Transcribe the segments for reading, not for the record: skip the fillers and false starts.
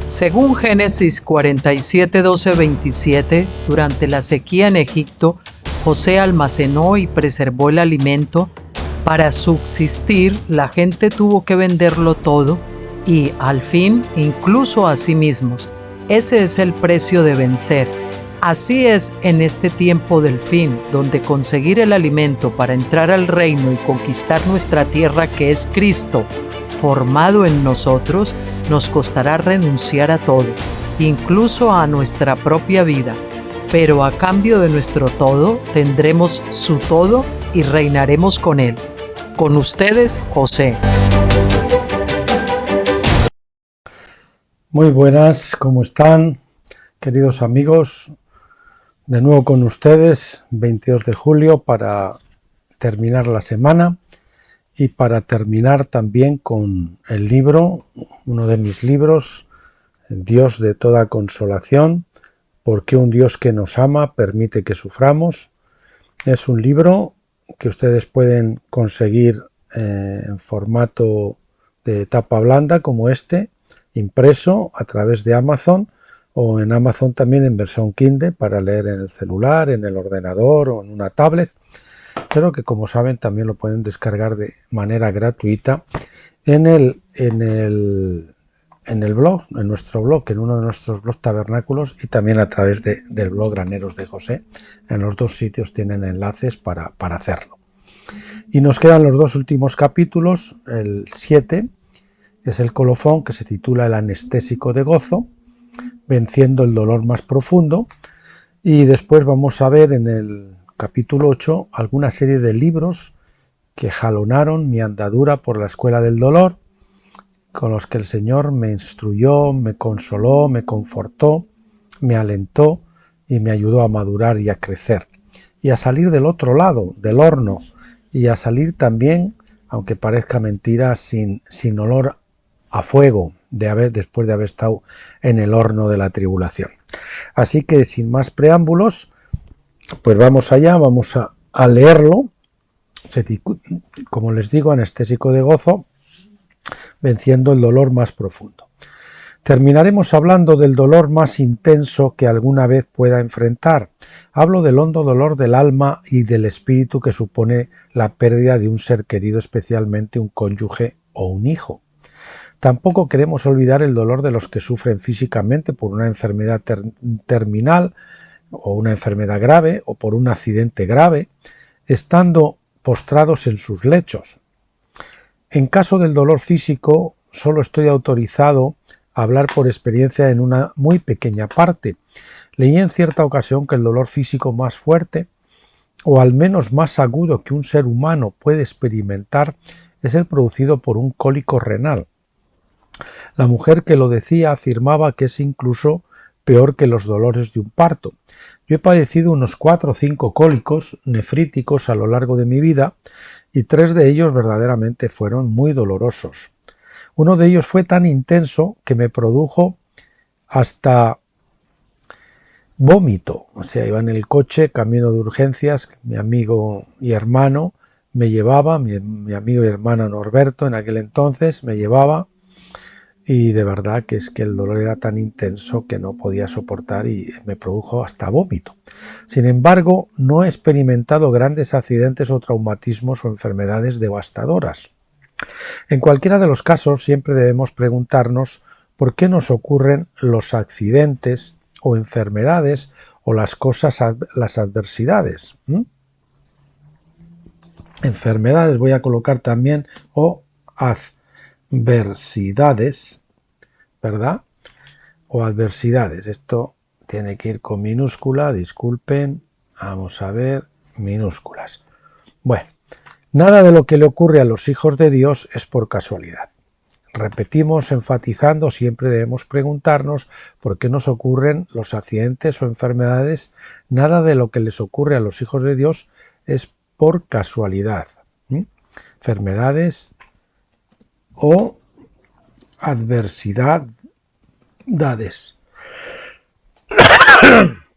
Según Génesis 47, 12, 27, durante la sequía en Egipto, José almacenó y preservó el alimento. Para subsistir, la gente tuvo que venderlo todo y, al fin, incluso a sí mismos. Ese es el precio de vencer. Así es en este tiempo del fin, donde conseguir el alimento para entrar al reino y conquistar nuestra tierra, que es Cristo, formado en nosotros, nos costará renunciar a todo, incluso a nuestra propia vida. Pero a cambio de nuestro todo, tendremos su todo y reinaremos con él. Con ustedes, José. Muy buenas, ¿cómo están, queridos amigos? De nuevo con ustedes, 22 de julio, para terminar la semana y para terminar también con el libro, uno de mis libros, Dios de toda consolación, porque un Dios que nos ama permite que suframos. Es un libro que ustedes pueden conseguir en formato de tapa blanda como este, impreso a través de Amazon, o en Amazon también en versión Kindle para leer en el celular, en el ordenador o en una tablet, pero que, como saben, también lo pueden descargar de manera gratuita en el blog, en nuestro blog, en uno de nuestros blogs tabernáculos, y también a través del blog Graneros de José. En los dos sitios tienen enlaces para hacerlo. Y nos quedan los dos últimos capítulos. El 7 es el colofón, que se titula El anestésico de gozo, venciendo el dolor más profundo, y después vamos a ver en el capítulo 8 alguna serie de libros que jalonaron mi andadura por la escuela del dolor, con los que el Señor me instruyó, me consoló, me confortó, me alentó y me ayudó a madurar y a crecer, y a salir del otro lado, del horno, y a salir también, aunque parezca mentira, sin olor a fuego, después de haber estado en el horno de la tribulación. Así que, sin más preámbulos, pues vamos allá, vamos a leerlo. Como les digo, anestésico de gozo, venciendo el dolor más profundo. Terminaremos hablando del dolor más intenso que alguna vez pueda enfrentar. Hablo del hondo dolor del alma y del espíritu que supone la pérdida de un ser querido, especialmente un cónyuge o un hijo. Tampoco queremos olvidar el dolor de los que sufren físicamente por una enfermedad terminal o una enfermedad grave o por un accidente grave, estando postrados en sus lechos. En caso del dolor físico, solo estoy autorizado a hablar por experiencia en una muy pequeña parte. Leí en cierta ocasión que el dolor físico más fuerte, o al menos más agudo, que un ser humano puede experimentar, es el producido por un cólico renal. La mujer que lo decía afirmaba que es incluso peor que los dolores de un parto. Yo he padecido unos 4 o 5 cólicos nefríticos a lo largo de mi vida, y 3 de ellos verdaderamente fueron muy dolorosos. Uno de ellos fue tan intenso que me produjo hasta vómito. O sea, iba en el coche, camino de urgencias, mi amigo y hermano me llevaba, mi amigo y hermano Norberto en aquel entonces me llevaba, y de verdad que es que el dolor era tan intenso que no podía soportar y me produjo hasta vómito. Sin embargo, no he experimentado grandes accidentes o traumatismos o enfermedades devastadoras. En cualquiera de los casos, siempre debemos preguntarnos por qué nos ocurren los accidentes o enfermedades o las adversidades. Enfermedades voy a colocar también, o adversidades, ¿verdad? O adversidades. Esto tiene que ir con minúscula, disculpen. Vamos a ver, minúsculas. Bueno, nada de lo que le ocurre a los hijos de Dios es por casualidad. Repetimos, enfatizando, siempre debemos preguntarnos por qué nos ocurren los accidentes o enfermedades. Nada de lo que les ocurre a los hijos de Dios es por casualidad. Enfermedades o adversidades.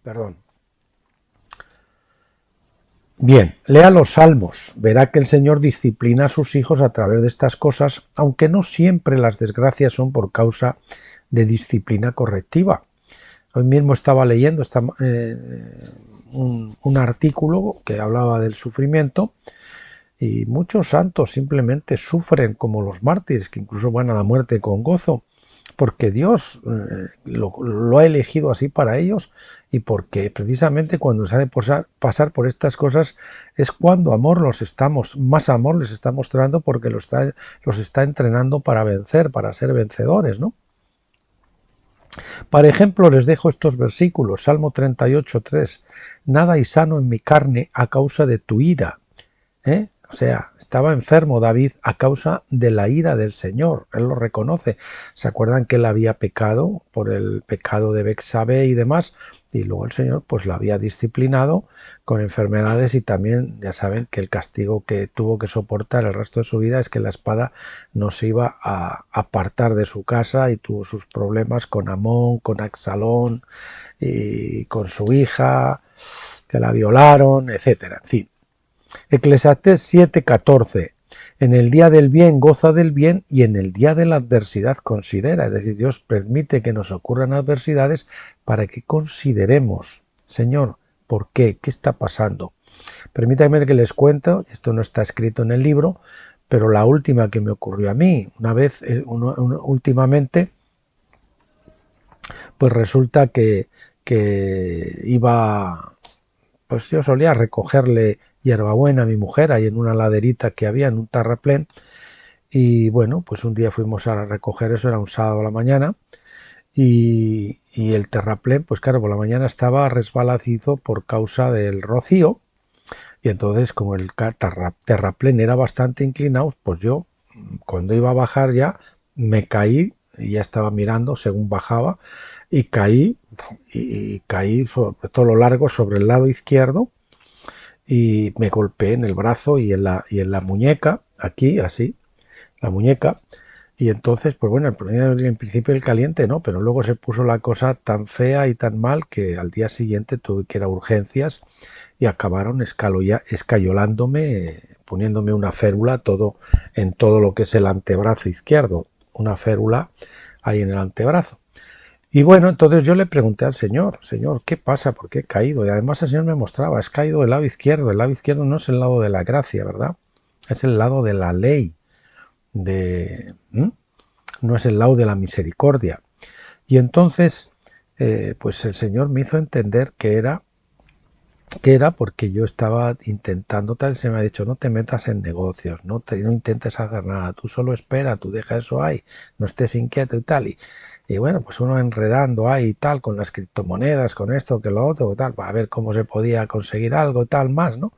Perdón. Bien, lea los Salmos, verá que el Señor disciplina a sus hijos a través de estas cosas, aunque no siempre las desgracias son por causa de disciplina correctiva. Hoy mismo estaba leyendo un artículo que hablaba del sufrimiento, y muchos santos simplemente sufren como los mártires, que incluso van a la muerte con gozo, porque Dios lo ha elegido así para ellos, y porque precisamente cuando se ha de pasar por estas cosas es cuando más amor les está mostrando, porque los está entrenando para vencer, para ser vencedores, ¿no? Por ejemplo, les dejo estos versículos, Salmo 38:3, nada hay sano en mi carne a causa de tu ira. O sea, estaba enfermo David a causa de la ira del Señor, él lo reconoce. ¿Se acuerdan que él había pecado por el pecado de Betsabé y demás? Y luego el Señor pues lo había disciplinado con enfermedades, y también ya saben que el castigo que tuvo que soportar el resto de su vida es que la espada no se iba a apartar de su casa, y tuvo sus problemas con Amón, con Absalón y con su hija, que la violaron, etcétera. En fin. Eclesiastés 7:14. En el día del bien goza del bien, y en el día de la adversidad considera. Es decir, Dios permite que nos ocurran adversidades para que consideremos, Señor, ¿por qué? ¿Qué está pasando? Permítanme que les cuento, esto no está escrito en el libro, pero la última que me ocurrió a mí, una vez, últimamente, pues resulta que pues yo solía recogerle hierbabuena a mi mujer ahí en una laderita que había en un terraplén, y bueno, pues un día fuimos a recoger eso, era un sábado a la mañana, y el terraplén, pues claro, por la mañana estaba resbaladizo por causa del rocío, y entonces como el terraplén era bastante inclinado, pues yo cuando iba a bajar ya me caí, y ya estaba mirando según bajaba, y caí sobre todo lo largo sobre el lado izquierdo, y me golpeé en el brazo y en la muñeca, aquí, así, la muñeca. Y entonces, pues bueno, en principio el caliente no, pero luego se puso la cosa tan fea y tan mal que al día siguiente tuve que ir a urgencias, y acabaron escayolándome, poniéndome una férula en todo lo que es el antebrazo izquierdo, una férula ahí en el antebrazo. Y bueno, entonces yo le pregunté al Señor, Señor, ¿qué pasa? ¿Por qué he caído? Y además el Señor me mostraba, has caído del lado izquierdo. El lado izquierdo no es el lado de la gracia, ¿verdad? Es el lado de la ley, no es el lado de la misericordia. Y entonces, pues el Señor me hizo entender que era porque yo estaba intentando, tal, se me ha dicho, no te metas en negocios, no intentes hacer nada, tú solo espera, tú deja eso ahí, no estés inquieto y tal. Y bueno, pues uno enredando ahí y tal, con las criptomonedas, con esto, que lo otro, tal, para ver cómo se podía conseguir algo tal más, ¿no?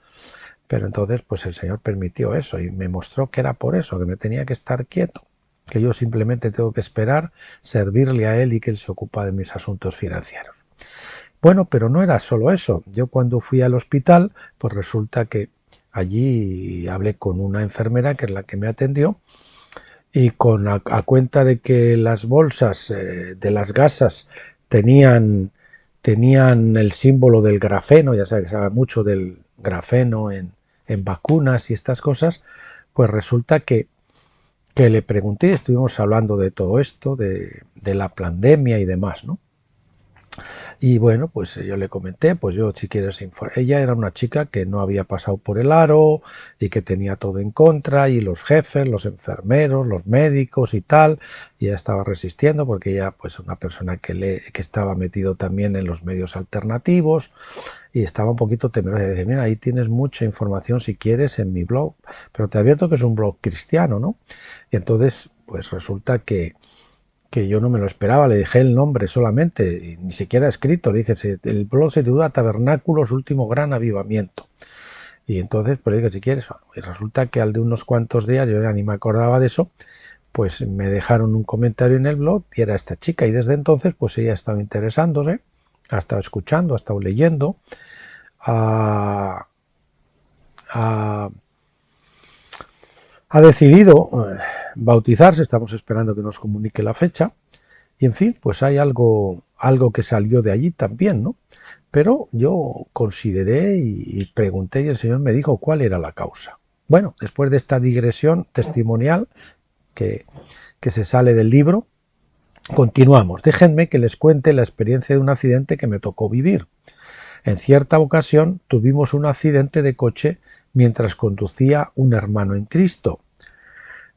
Pero entonces, pues el Señor permitió eso y me mostró que era por eso, que me tenía que estar quieto, que yo simplemente tengo que esperar, servirle a Él, y que Él se ocupa de mis asuntos financieros. Bueno, pero no era solo eso. Yo cuando fui al hospital, pues resulta que allí hablé con una enfermera, que es la que me atendió, y a cuenta de que las bolsas de las gasas tenían el símbolo del grafeno, ya sabes que se habla mucho del grafeno en vacunas y estas cosas, pues resulta que le pregunté, estuvimos hablando de todo esto, de la pandemia y demás, ¿no? Y bueno, pues yo le comenté, pues yo, si quieres informar, ella era una chica que no había pasado por el aro y que tenía todo en contra, y los jefes, los enfermeros, los médicos y tal, y ella estaba resistiendo porque ella, pues una persona que estaba metido también en los medios alternativos, y estaba un poquito temerosa. Y decía, mira, ahí tienes mucha información si quieres en mi blog, pero te advierto que es un blog cristiano, ¿no? Y entonces, pues resulta que yo no me lo esperaba, le dejé el nombre solamente, y ni siquiera escrito, le dije, el blog se titula Tabernáculos Último Gran Avivamiento. Y entonces, pues le dije, si quieres, y resulta que al de unos cuantos días, yo ya ni me acordaba de eso, pues me dejaron un comentario en el blog, y era esta chica, y desde entonces, pues ella ha estado interesándose, ha estado escuchando, ha estado leyendo, ha decidido bautizarse, estamos esperando que nos comunique la fecha, y en fin, pues hay algo que salió de allí también, ¿no? Pero yo consideré y pregunté, y el Señor me dijo cuál era la causa. Bueno, después de esta digresión testimonial que se sale del libro, Continuamos. Déjenme que les cuente la experiencia de un accidente que me tocó vivir. En cierta ocasión tuvimos un accidente de coche mientras conducía un hermano en Cristo.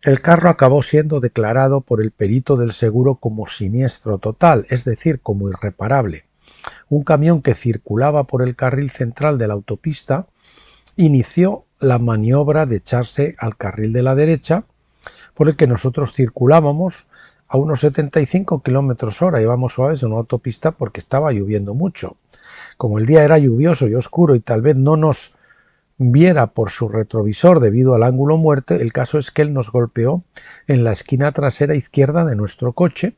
El carro acabó siendo declarado por el perito del seguro como siniestro total, es decir, como irreparable. Un camión que circulaba por el carril central de la autopista inició la maniobra de echarse al carril de la derecha, por el que nosotros circulábamos a unos 75 km/h. Íbamos suaves en una autopista porque estaba lloviendo mucho. Como el día era lluvioso y oscuro y tal vez no nos viera por su retrovisor debido al ángulo muerto, el caso es que él nos golpeó en la esquina trasera izquierda de nuestro coche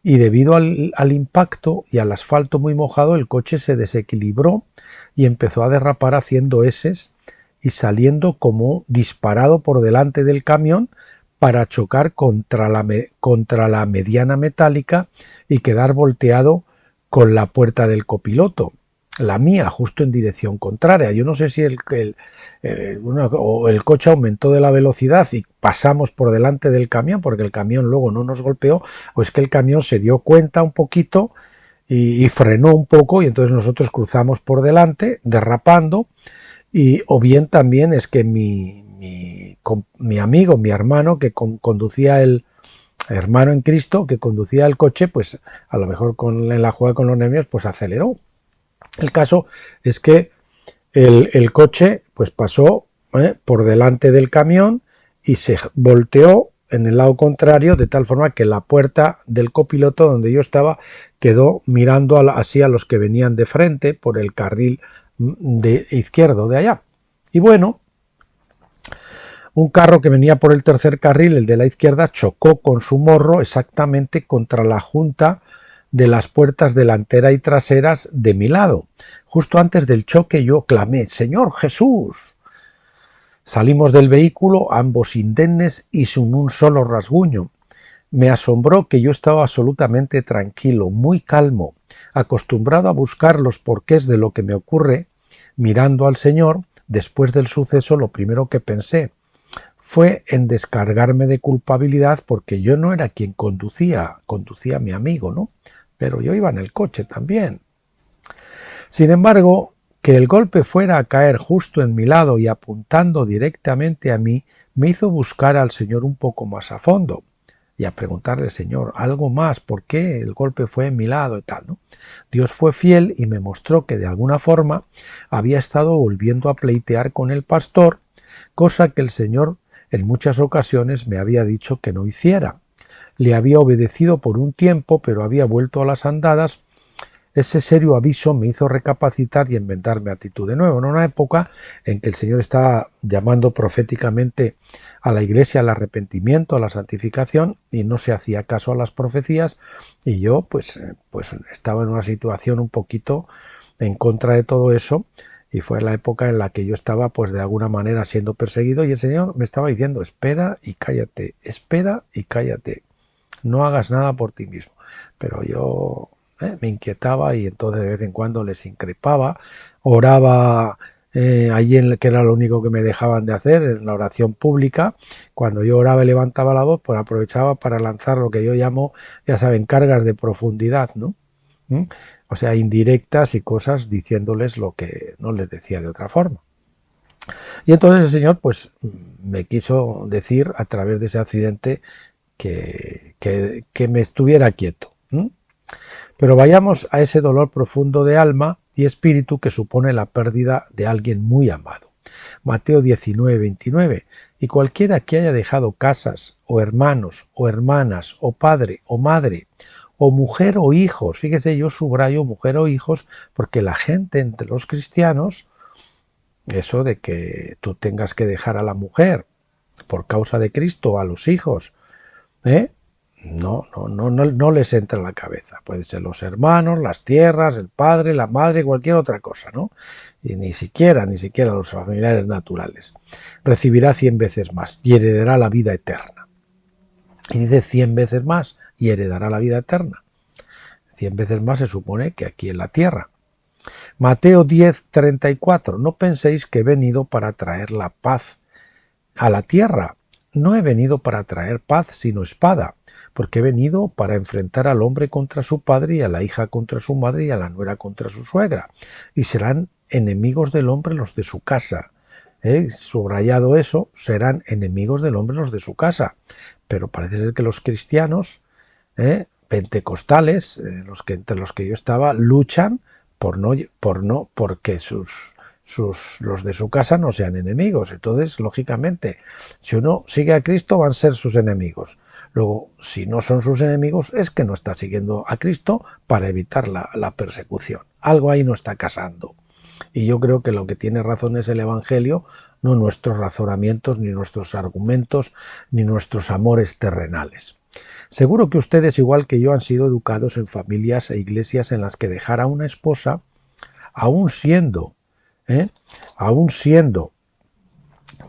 y debido al impacto y al asfalto muy mojado el coche se desequilibró y empezó a derrapar haciendo eses y saliendo como disparado por delante del camión para chocar contra la mediana metálica y quedar volteado con la puerta del copiloto, la mía, justo en dirección contraria. Yo no sé si el coche aumentó de la velocidad y pasamos por delante del camión, porque el camión luego no nos golpeó, o es que el camión se dio cuenta un poquito y frenó un poco y entonces nosotros cruzamos por delante, derrapando, o bien también es que mi amigo, mi hermano, que conducía el hermano en Cristo, que conducía el coche, pues a lo mejor en la jugada con los nervios, pues aceleró. El caso es que el coche pues pasó por delante del camión y se volteó en el lado contrario, de tal forma que la puerta del copiloto donde yo estaba quedó mirando así a los que venían de frente por el carril izquierdo de allá. Y bueno, un carro que venía por el tercer carril, el de la izquierda, chocó con su morro exactamente contra la junta de las puertas delantera y traseras de mi lado. Justo antes del choque yo clamé: «¡Señor Jesús!». Salimos del vehículo, ambos indemnes y sin un solo rasguño. Me asombró que yo estaba absolutamente tranquilo, muy calmo, acostumbrado a buscar los porqués de lo que me ocurre. Mirando al Señor, después del suceso, lo primero que pensé fue en descargarme de culpabilidad, porque yo no era quien conducía mi amigo, ¿no? Pero yo iba en el coche también. Sin embargo, que el golpe fuera a caer justo en mi lado y apuntando directamente a mí, me hizo buscar al Señor un poco más a fondo y a preguntarle: «Señor, algo más, ¿por qué el golpe fue en mi lado?», y tal, ¿no? Dios fue fiel y me mostró que de alguna forma había estado volviendo a pleitear con el pastor, cosa que el Señor en muchas ocasiones me había dicho que no hiciera. Le había obedecido por un tiempo, pero había vuelto a las andadas. Ese serio aviso me hizo recapacitar y enmendarme actitud de nuevo, en una época en que el Señor estaba llamando proféticamente a la Iglesia al arrepentimiento, a la santificación, y no se hacía caso a las profecías, y yo pues estaba en una situación un poquito en contra de todo eso, y fue la época en la que yo estaba pues de alguna manera siendo perseguido, y el Señor me estaba diciendo: espera y cállate, no hagas nada por ti mismo. Pero yo me inquietaba y entonces de vez en cuando les increpaba, oraba allí, que era lo único que me dejaban de hacer, en la oración pública. Cuando yo oraba y levantaba la voz, pues aprovechaba para lanzar lo que yo llamo, ya saben, cargas de profundidad, ¿no? O sea, indirectas y cosas diciéndoles lo que no les decía de otra forma. Y entonces el Señor pues me quiso decir a través de ese accidente que me estuviera quieto. Pero vayamos a ese dolor profundo de alma y espíritu que supone la pérdida de alguien muy amado. Mateo 19:29. Y cualquiera que haya dejado casas, o hermanos, o hermanas, o padre, o madre, o mujer o hijos, fíjese, yo subrayo mujer o hijos, porque la gente entre los cristianos, eso de que tú tengas que dejar a la mujer por causa de Cristo, a los hijos, no les entra en la cabeza. Pueden ser los hermanos, las tierras, el padre, la madre, cualquier otra cosa, ¿no? Y ni siquiera los familiares naturales. Recibirá 100 veces más y heredará la vida eterna. Y dice 100 veces más y heredará la vida eterna. 100 veces más se supone que aquí en la tierra. Mateo 10:34. No penséis que he venido para traer la paz a la tierra. No he venido para traer paz, sino espada, porque he venido para enfrentar al hombre contra su padre y a la hija contra su madre y a la nuera contra su suegra, y serán enemigos del hombre los de su casa. Subrayado eso, serán enemigos del hombre los de su casa. Pero parece ser que los cristianos pentecostales, entre los que yo estaba, luchan porque los de su casa no sean enemigos. Entonces, lógicamente, si uno sigue a Cristo, van a ser sus enemigos. Luego, si no son sus enemigos, es que no está siguiendo a Cristo para evitar la persecución. Algo ahí no está casando. Y yo creo que lo que tiene razón es el Evangelio, no nuestros razonamientos, ni nuestros argumentos, ni nuestros amores terrenales. Seguro que ustedes, igual que yo, han sido educados en familias e iglesias en las que dejar a una esposa, aún siendo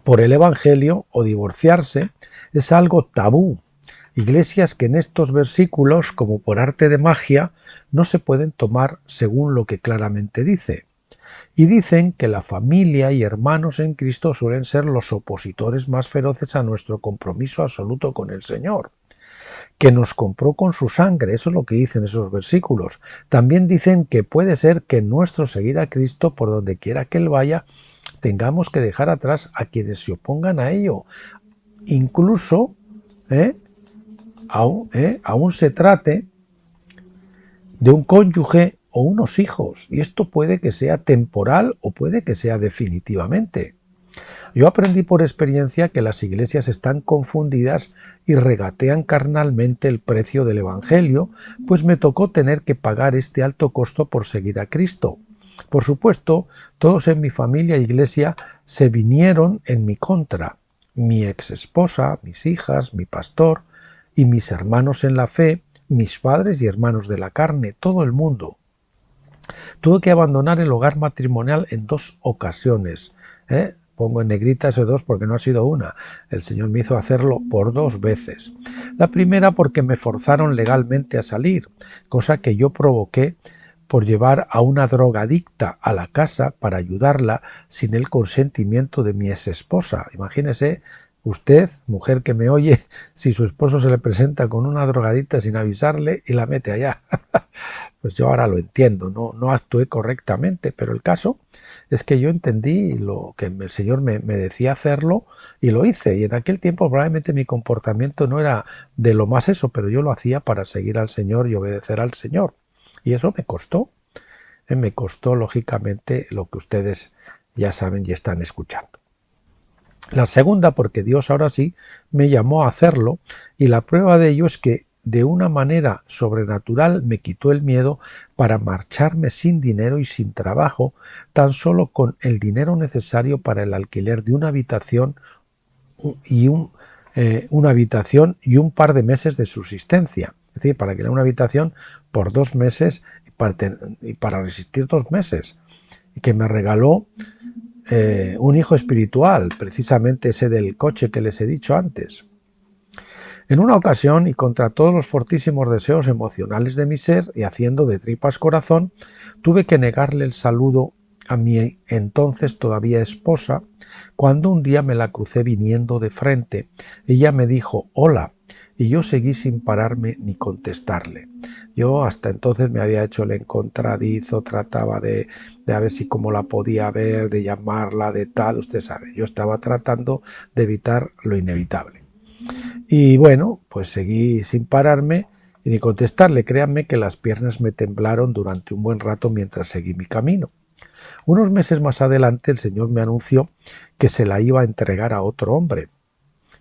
por el Evangelio, o divorciarse, es algo tabú. Iglesias que en estos versículos, como por arte de magia, no se pueden tomar según lo que claramente dice. Y dicen que la familia y hermanos en Cristo suelen ser los opositores más feroces a nuestro compromiso absoluto con el Señor, que nos compró con su sangre. Eso es lo que dicen esos versículos. También dicen que puede ser que en nuestro seguir a Cristo, por donde quiera que Él vaya, tengamos que dejar atrás a quienes se opongan a ello. Incluso, aún se trate de un cónyuge o unos hijos, y esto puede que sea temporal o puede que sea definitivamente. Yo aprendí por experiencia que las iglesias están confundidas y regatean carnalmente el precio del Evangelio, pues me tocó tener que pagar este alto costo por seguir a Cristo. Por supuesto, todos en mi familia e iglesia se vinieron en mi contra. Mi ex esposa, mis hijas, mi pastor y mis hermanos en la fe, mis padres y hermanos de la carne, todo el mundo. Tuve que abandonar el hogar matrimonial en 2 ocasiones. Pongo en negrita esos 2 porque no ha sido una. El Señor me hizo hacerlo por 2 veces. La primera porque me forzaron legalmente a salir, cosa que yo provoqué por llevar a una drogadicta a la casa para ayudarla sin el consentimiento de mi exesposa. Imagínese usted, mujer que me oye, si su esposo se le presenta con una drogadicta sin avisarle y la mete allá. Pues yo ahora lo entiendo, no actué correctamente, pero el caso es que yo entendí lo que el Señor me decía hacerlo y lo hice. Y en aquel tiempo probablemente mi comportamiento no era de lo más eso, pero yo lo hacía para seguir al Señor y obedecer al Señor. Y eso me costó lógicamente lo que ustedes ya saben y están escuchando. La segunda porque Dios ahora sí me llamó a hacerlo, y la prueba de ello es que de una manera sobrenatural me quitó el miedo para marcharme sin dinero y sin trabajo, tan solo con el dinero necesario para el alquiler de una habitación y un par de meses de subsistencia. Es decir, para alquilar una habitación por 2 meses y para resistir 2 meses. Y que me regaló un hijo espiritual, precisamente ese del coche que les he dicho antes. En una ocasión, y contra todos los fortísimos deseos emocionales de mi ser, y haciendo de tripas corazón, tuve que negarle el saludo a mi entonces todavía esposa, cuando un día me la crucé viniendo de frente. Ella me dijo hola, y yo seguí sin pararme ni contestarle. Yo hasta entonces me había hecho el encontradizo, trataba de a ver si cómo la podía ver, de llamarla, de tal, usted sabe, yo estaba tratando de evitar lo inevitable. Y bueno, pues seguí sin pararme y ni contestarle. Créanme que las piernas me temblaron durante un buen rato mientras seguí mi camino. Unos meses más adelante el Señor me anunció que se la iba a entregar a otro hombre.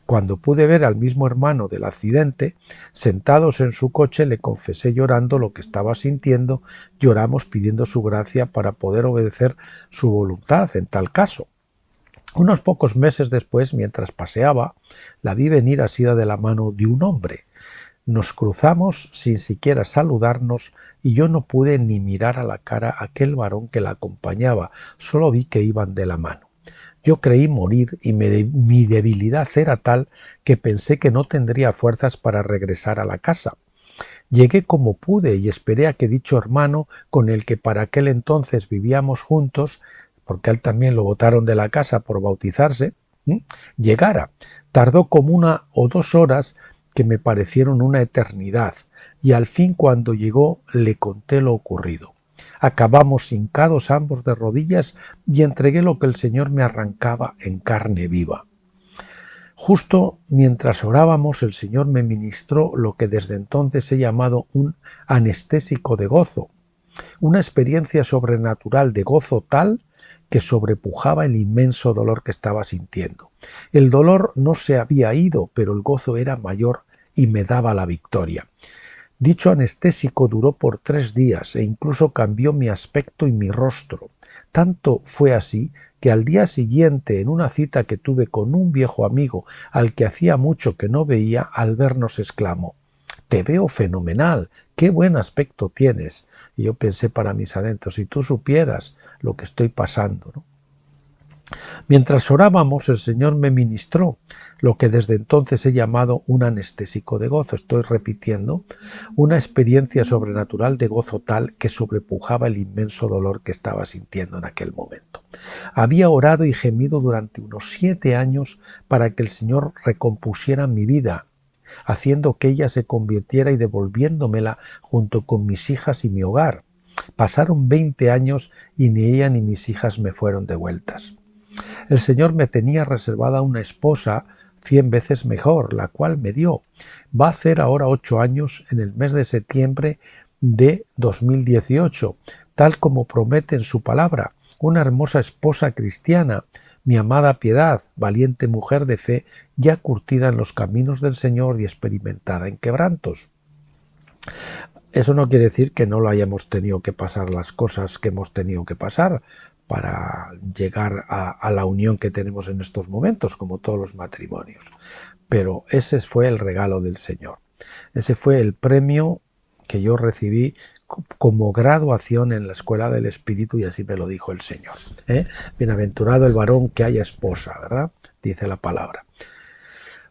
Cuando pude ver al mismo hermano del accidente, sentados en su coche, le confesé llorando lo que estaba sintiendo. Lloramos pidiendo su gracia para poder obedecer su voluntad en tal caso. Unos pocos meses después, mientras paseaba, la vi venir asida de la mano de un hombre. Nos cruzamos sin siquiera saludarnos y yo no pude ni mirar a la cara a aquel varón que la acompañaba, solo vi que iban de la mano. Yo creí morir y mi debilidad era tal que pensé que no tendría fuerzas para regresar a la casa. Llegué como pude y esperé a que dicho hermano, con el que para aquel entonces vivíamos juntos, porque a él también lo botaron de la casa por bautizarse, llegara. Tardó como 1 o 2 horas que me parecieron una eternidad, y al fin cuando llegó le conté lo ocurrido. Acabamos hincados ambos de rodillas y entregué lo que el Señor me arrancaba en carne viva. Justo mientras orábamos, el Señor me ministró lo que desde entonces he llamado un anestésico de gozo, una experiencia sobrenatural de gozo tal que sobrepujaba el inmenso dolor que estaba sintiendo. El dolor no se había ido, pero el gozo era mayor y me daba la victoria. Dicho anestésico duró por 3 días e incluso cambió mi aspecto y mi rostro. Tanto fue así que al día siguiente, en una cita que tuve con un viejo amigo al que hacía mucho que no veía, al vernos exclamó: «Te veo fenomenal, qué buen aspecto tienes». Y yo pensé para mis adentros: si tú supieras lo que estoy pasando, ¿no? Mientras orábamos, el Señor me ministró lo que desde entonces he llamado un anestésico de gozo. Estoy repitiendo, una experiencia sobrenatural de gozo tal que sobrepujaba el inmenso dolor que estaba sintiendo en aquel momento. Había orado y gemido durante unos 7 años para que el Señor recompusiera mi vida, haciendo que ella se convirtiera y devolviéndomela junto con mis hijas y mi hogar. Pasaron 20 años y ni ella ni mis hijas me fueron devueltas. El Señor me tenía reservada una esposa 100 veces mejor, la cual me dio. Va a hacer ahora 8 años en el mes de septiembre de 2018, tal como promete en su palabra, una hermosa esposa cristiana, mi amada Piedad, valiente mujer de fe, ya curtida en los caminos del Señor y experimentada en quebrantos. Eso no quiere decir que no lo hayamos tenido que pasar las cosas que hemos tenido que pasar para llegar a la unión que tenemos en estos momentos, como todos los matrimonios. Pero ese fue el regalo del Señor. Ese fue el premio que yo recibí como graduación en la Escuela del Espíritu, y así me lo dijo el Señor. Bienaventurado el varón que haya esposa, ¿verdad? Dice la palabra.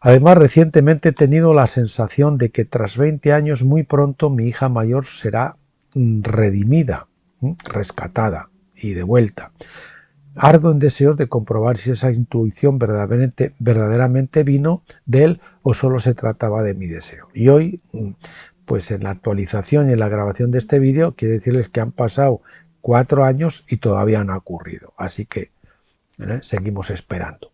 Además, recientemente he tenido la sensación de que tras 20 años muy pronto mi hija mayor será redimida, rescatada y de vuelta. Ardo en deseos de comprobar si esa intuición verdaderamente vino de él o solo se trataba de mi deseo. Y hoy, pues en la actualización y en la grabación de este vídeo, quiero decirles que han pasado 4 años y todavía no ha ocurrido. Así que seguimos esperando.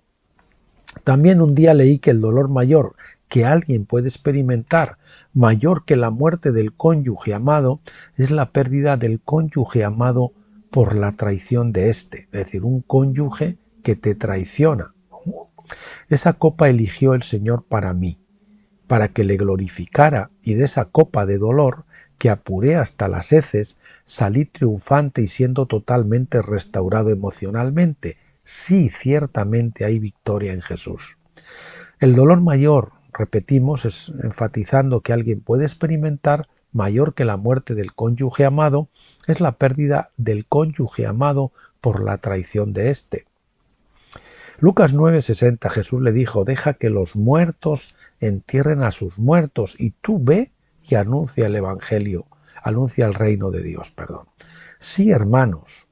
También un día leí que el dolor mayor que alguien puede experimentar, mayor que la muerte del cónyuge amado, es la pérdida del cónyuge amado por la traición de éste, es decir, un cónyuge que te traiciona. Esa copa eligió el Señor para mí, para que le glorificara, y de esa copa de dolor, que apuré hasta las heces, salí triunfante y siendo totalmente restaurado emocionalmente. Sí, ciertamente hay victoria en Jesús. El dolor mayor, repetimos, es enfatizando que alguien puede experimentar, mayor que la muerte del cónyuge amado, es la pérdida del cónyuge amado por la traición de éste. Lucas 9:60, Jesús le dijo: deja que los muertos entierren a sus muertos y tú ve y anuncia el Evangelio, anuncia el reino de Dios, Sí, hermanos,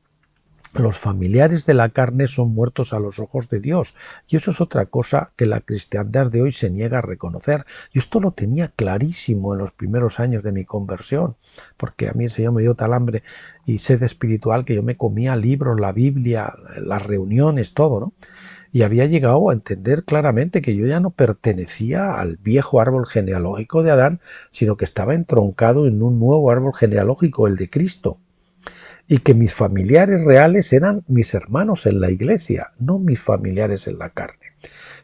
los familiares de la carne son muertos a los ojos de Dios, y eso es otra cosa que la cristiandad de hoy se niega a reconocer. Yo esto lo tenía clarísimo en los primeros años de mi conversión, porque a mí el Señor me dio tal hambre y sed espiritual que yo me comía libros, la Biblia, las reuniones, todo, ¿no? Y había llegado a entender claramente que yo ya no pertenecía al viejo árbol genealógico de Adán, sino que estaba entroncado en un nuevo árbol genealógico, el de Cristo. Y que mis familiares reales eran mis hermanos en la iglesia, no mis familiares en la carne.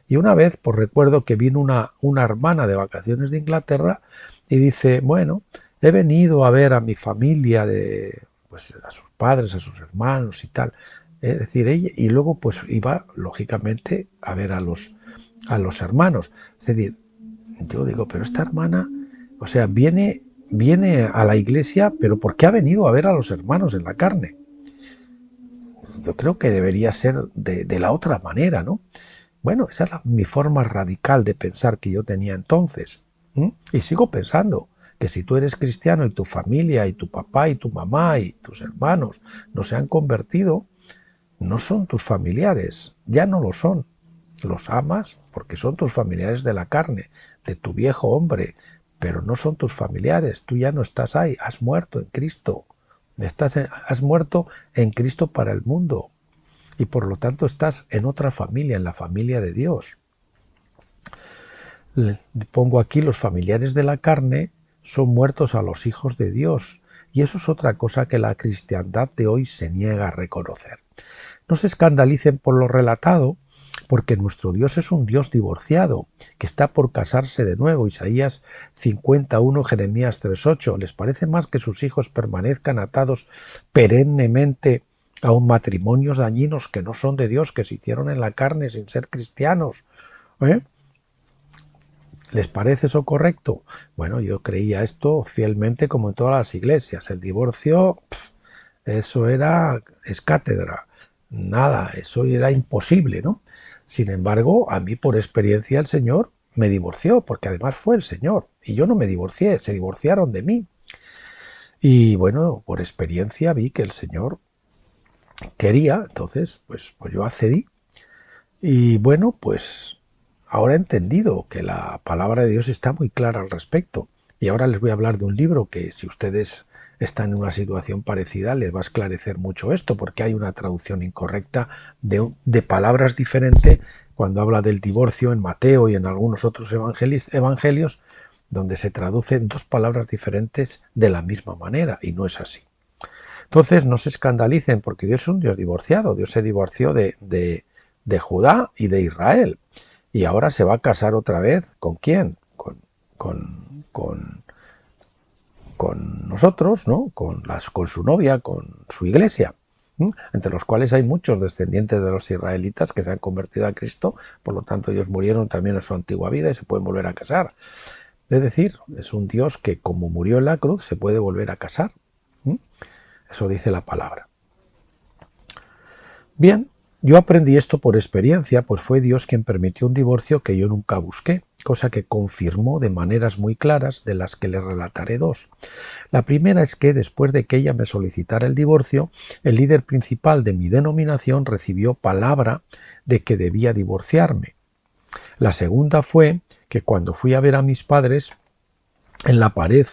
Y una vez, pues recuerdo que vino una hermana de vacaciones de Inglaterra y dice: bueno, he venido a ver a mi familia, pues a sus padres, a sus hermanos y tal. Es decir, ella, y luego pues iba, lógicamente, a ver a los hermanos. Es decir, yo digo, pero esta hermana, o sea, viene a la iglesia, pero ¿por qué ha venido a ver a los hermanos en la carne? Yo creo que debería ser de la otra manera, ¿no? Bueno, esa era mi forma radical de pensar que yo tenía entonces. Y sigo pensando que si tú eres cristiano y tu familia y tu papá y tu mamá y tus hermanos no se han convertido, no son tus familiares, ya no lo son. Los amas porque son tus familiares de la carne, de tu viejo hombre, pero no son tus familiares. Tú ya no estás ahí, has muerto en Cristo. Has muerto en Cristo para el mundo y por lo tanto estás en otra familia, en la familia de Dios. Pongo aquí los familiares de la carne son muertos a los hijos de Dios, y eso es otra cosa que la cristiandad de hoy se niega a reconocer. No se escandalicen por lo relatado, porque nuestro Dios es un Dios divorciado, que está por casarse de nuevo. Isaías 51, Jeremías 3:8. ¿Les parece más que sus hijos permanezcan atados perennemente a un matrimonios dañinos que no son de Dios, que se hicieron en la carne sin ser cristianos? ¿Les parece eso correcto? Bueno, yo creía esto fielmente como en todas las iglesias. El divorcio, eso es cátedra. Nada, eso era imposible, ¿no? Sin embargo, a mí por experiencia el Señor me divorció, porque además fue el Señor. Y yo no me divorcié, se divorciaron de mí. Y bueno, por experiencia vi que el Señor quería, entonces pues yo accedí. Y bueno, pues ahora he entendido que la palabra de Dios está muy clara al respecto. Y ahora les voy a hablar de un libro que, si ustedes están en una situación parecida, les va a esclarecer mucho esto, porque hay una traducción incorrecta de palabras diferentes cuando habla del divorcio en Mateo y en algunos otros evangelios, donde se traducen dos palabras diferentes de la misma manera, y no es así. Entonces no se escandalicen, porque Dios es un Dios divorciado. Dios se divorció de Judá y de Israel. Y ahora se va a casar otra vez. ¿Con quién? Con nosotros, ¿no? Con su novia, con su iglesia, entre los cuales hay muchos descendientes de los israelitas que se han convertido a Cristo. Por lo tanto, ellos murieron también en su antigua vida y se pueden volver a casar. Es decir, es un Dios que, como murió en la cruz, se puede volver a casar. Eso dice la palabra. Bien, yo aprendí esto por experiencia, pues fue Dios quien permitió un divorcio que yo nunca busqué, cosa que confirmó de maneras muy claras, de las que les relataré dos. La primera es que, después de que ella me solicitara el divorcio, el líder principal de mi denominación recibió palabra de que debía divorciarme. La segunda fue que, cuando fui a ver a mis padres, en la pared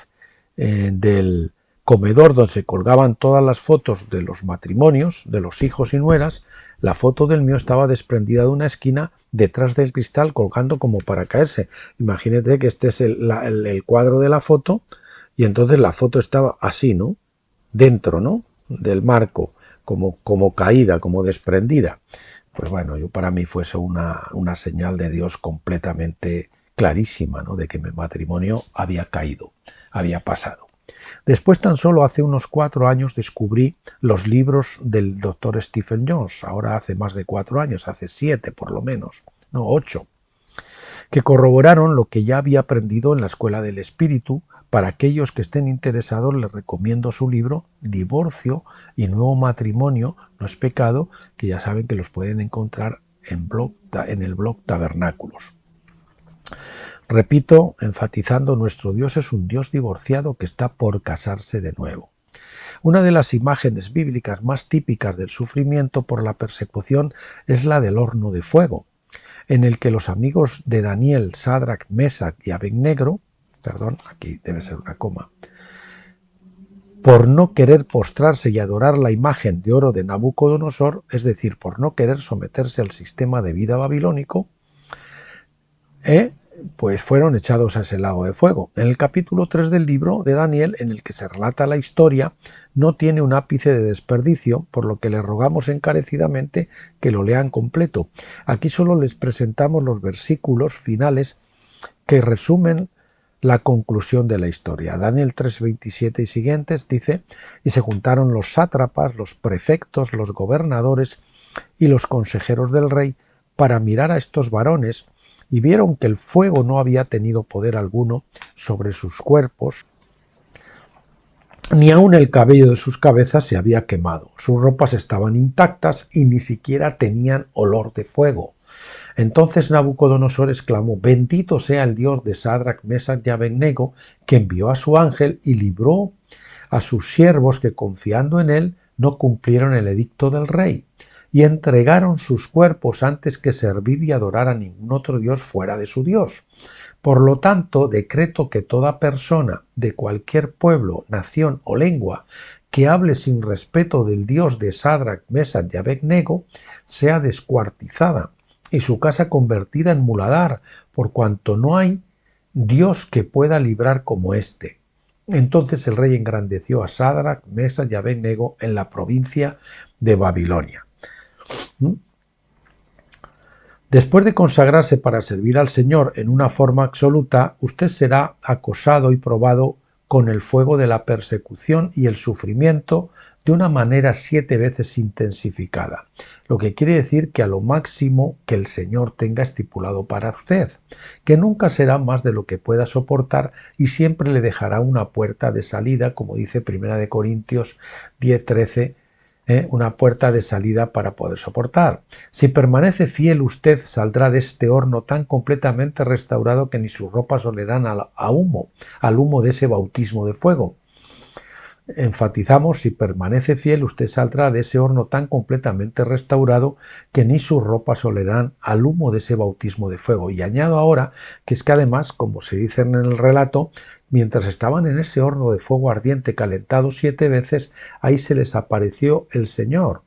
del comedor donde se colgaban todas las fotos de los matrimonios, de los hijos y nueras, la foto del mío estaba desprendida de una esquina detrás del cristal, colgando como para caerse. Imagínate que este es el cuadro de la foto, y entonces la foto estaba así, ¿no? Dentro, ¿no? Del marco, como caída, como desprendida. Pues bueno, para mí fue eso una señal de Dios completamente clarísima, ¿no? De que mi matrimonio había caído, había pasado. Después, tan solo hace unos 4 años, descubrí los libros del Dr. Stephen Jones. Ahora hace más de 4 años, hace 7 por lo menos, no 8, que corroboraron lo que ya había aprendido en la Escuela del Espíritu. Para aquellos que estén interesados, les recomiendo su libro Divorcio y Nuevo Matrimonio no es pecado, que ya saben que los pueden encontrar en el blog Tabernáculos. Repito, enfatizando, nuestro Dios es un Dios divorciado que está por casarse de nuevo. Una de las imágenes bíblicas más típicas del sufrimiento por la persecución es la del horno de fuego, en el que los amigos de Daniel, Sadrach, Mesach y Abednego, aquí debe ser una coma, por no querer postrarse y adorar la imagen de oro de Nabucodonosor, es decir, por no querer someterse al sistema de vida babilónico, pues fueron echados a ese lago de fuego. En el capítulo 3 del libro de Daniel, en el que se relata la historia, no tiene un ápice de desperdicio, por lo que les rogamos encarecidamente que lo lean completo. Aquí solo les presentamos los versículos finales que resumen la conclusión de la historia. Daniel 3:27 y siguientes dice: y se juntaron los sátrapas, los prefectos, los gobernadores y los consejeros del rey para mirar a estos varones, y vieron que el fuego no había tenido poder alguno sobre sus cuerpos, ni aun el cabello de sus cabezas se había quemado. Sus ropas estaban intactas y ni siquiera tenían olor de fuego. Entonces Nabucodonosor exclamó: bendito sea el Dios de Sadrach, Mesach y Abednego, que envió a su ángel y libró a sus siervos que, confiando en él, no cumplieron el edicto del rey. y entregaron sus cuerpos antes que servir y adorar a ningún otro Dios fuera de su Dios. Por lo tanto, decreto que toda persona de cualquier pueblo, nación o lengua que hable sin respeto del Dios de Sadrach, Mesach y Abed-Nego sea descuartizada y su casa convertida en muladar, por cuanto no hay Dios que pueda librar como éste. Entonces el rey engrandeció a Sadrach, Mesach y Abed-Nego en la provincia de Babilonia. Después de consagrarse para servir al Señor en una forma absoluta, usted será acosado y probado con el fuego de la persecución y el sufrimiento de una manera 7 veces intensificada, lo que quiere decir que a lo máximo que el Señor tenga estipulado para usted, que nunca será más de lo que pueda soportar y siempre le dejará una puerta de salida, como dice 1 Corintios 10:13, una puerta de salida para poder soportar. Si permanece fiel, usted saldrá de este horno tan completamente restaurado que ni sus ropas olerán al humo de ese bautismo de fuego. Enfatizamos, si permanece fiel, usted saldrá de ese horno tan completamente restaurado que ni sus ropas olerán al humo de ese bautismo de fuego. Y añado ahora que es que además, como se dice en el relato, mientras estaban en ese horno de fuego ardiente calentado 7 veces, ahí se les apareció el Señor.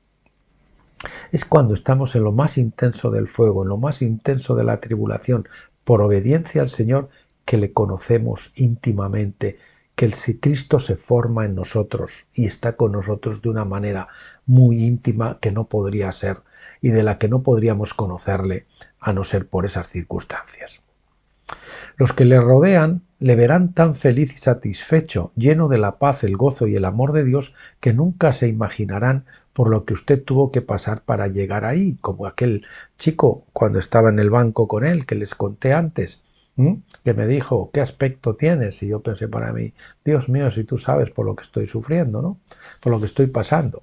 Es cuando estamos en lo más intenso del fuego, en lo más intenso de la tribulación, por obediencia al Señor, que le conocemos íntimamente, que el Cristo se forma en nosotros y está con nosotros de una manera muy íntima que no podría ser y de la que no podríamos conocerle a no ser por esas circunstancias. Los que le rodean le verán tan feliz y satisfecho, lleno de la paz, el gozo y el amor de Dios, que nunca se imaginarán por lo que usted tuvo que pasar para llegar ahí, como aquel chico cuando estaba en el banco con él, que les conté antes, que me dijo, ¿qué aspecto tienes? Y yo pensé para mí, Dios mío, si tú sabes por lo que estoy sufriendo, ¿no? Por lo que estoy pasando.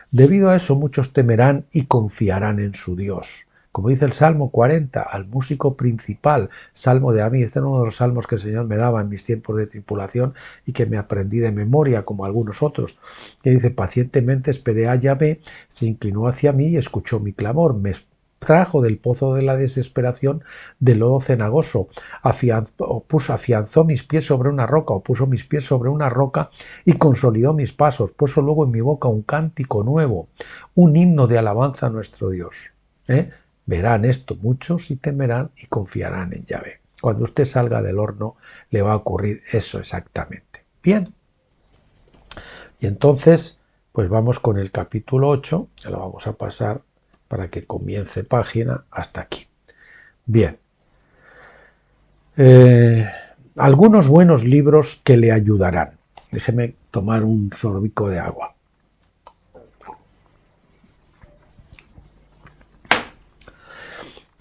Debido a eso, muchos temerán y confiarán en su Dios. Como dice el Salmo 40, al músico principal, Salmo de David, este es uno de los salmos que el Señor me daba en mis tiempos de tribulación y que me aprendí de memoria, como algunos otros, que dice, pacientemente esperé a Yahvé, se inclinó hacia mí y escuchó mi clamor, me trajo del pozo de la desesperación del lodo cenagoso, afianzó mis pies sobre una roca, o puso mis pies sobre una roca y consolidó mis pasos, puso luego en mi boca un cántico nuevo, un himno de alabanza a nuestro Dios. Verán esto muchos y temerán y confiarán en Yahvé. Cuando usted salga del horno le va a ocurrir eso exactamente. Bien. Y entonces, pues vamos con el capítulo 8, que lo vamos a pasar para que comience página hasta aquí. Bien. Algunos buenos libros que le ayudarán. Déjeme tomar un sorbico de agua.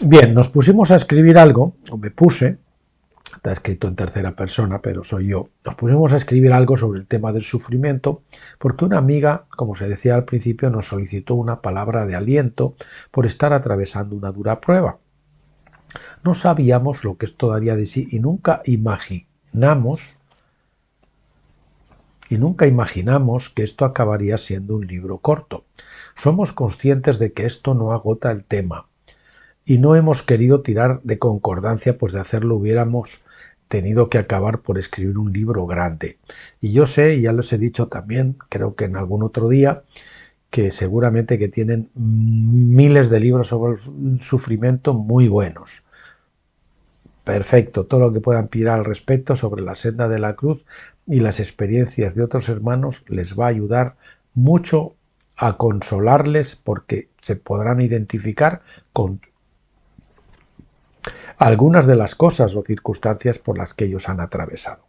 Bien, nos pusimos a escribir algo, o me puse, está escrito en tercera persona, pero soy yo, nos pusimos a escribir algo sobre el tema del sufrimiento, porque una amiga, como se decía al principio, nos solicitó una palabra de aliento por estar atravesando una dura prueba. No sabíamos lo que esto daría de sí y nunca imaginamos que esto acabaría siendo un libro corto. Somos conscientes de que esto no agota el tema y no hemos querido tirar de concordancia, pues de hacerlo hubiéramos tenido que acabar por escribir un libro grande. Y yo sé, y ya les he dicho también, creo que en algún otro día, que seguramente que tienen miles de libros sobre el sufrimiento muy buenos. Perfecto, todo lo que puedan pedir al respecto sobre la senda de la cruz y las experiencias de otros hermanos les va a ayudar mucho a consolarles, porque se podrán identificar con algunas de las cosas o circunstancias por las que ellos han atravesado.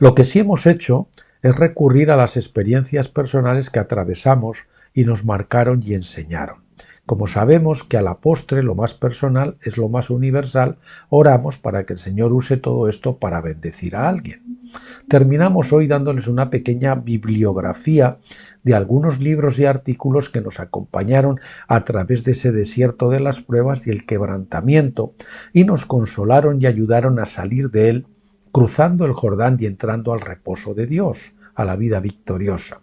Lo que sí hemos hecho es recurrir a las experiencias personales que atravesamos y nos marcaron y enseñaron. Como sabemos que a la postre lo más personal es lo más universal, oramos para que el Señor use todo esto para bendecir a alguien. Terminamos hoy dándoles una pequeña bibliografía de algunos libros y artículos que nos acompañaron a través de ese desierto de las pruebas y el quebrantamiento, y nos consolaron y ayudaron a salir de él, cruzando el Jordán y entrando al reposo de Dios. a la vida victoriosa.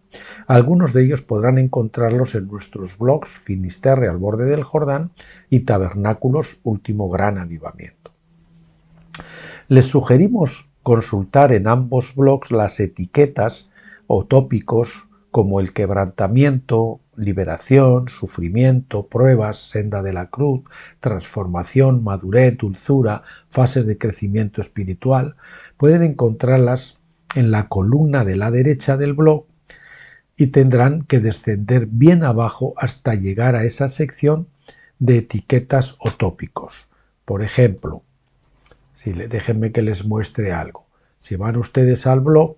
Algunos de ellos podrán encontrarlos en nuestros blogs Finisterre al borde del Jordán y Tabernáculos Último Gran Avivamiento. Les sugerimos consultar en ambos blogs las etiquetas o tópicos como el quebrantamiento, liberación, sufrimiento, pruebas, senda de la cruz, transformación, madurez, dulzura, fases de crecimiento espiritual. Pueden encontrarlas en la columna de la derecha del blog y tendrán que descender bien abajo hasta llegar a esa sección de etiquetas o tópicos. Por ejemplo, déjenme que les muestre algo. Si van ustedes al blog,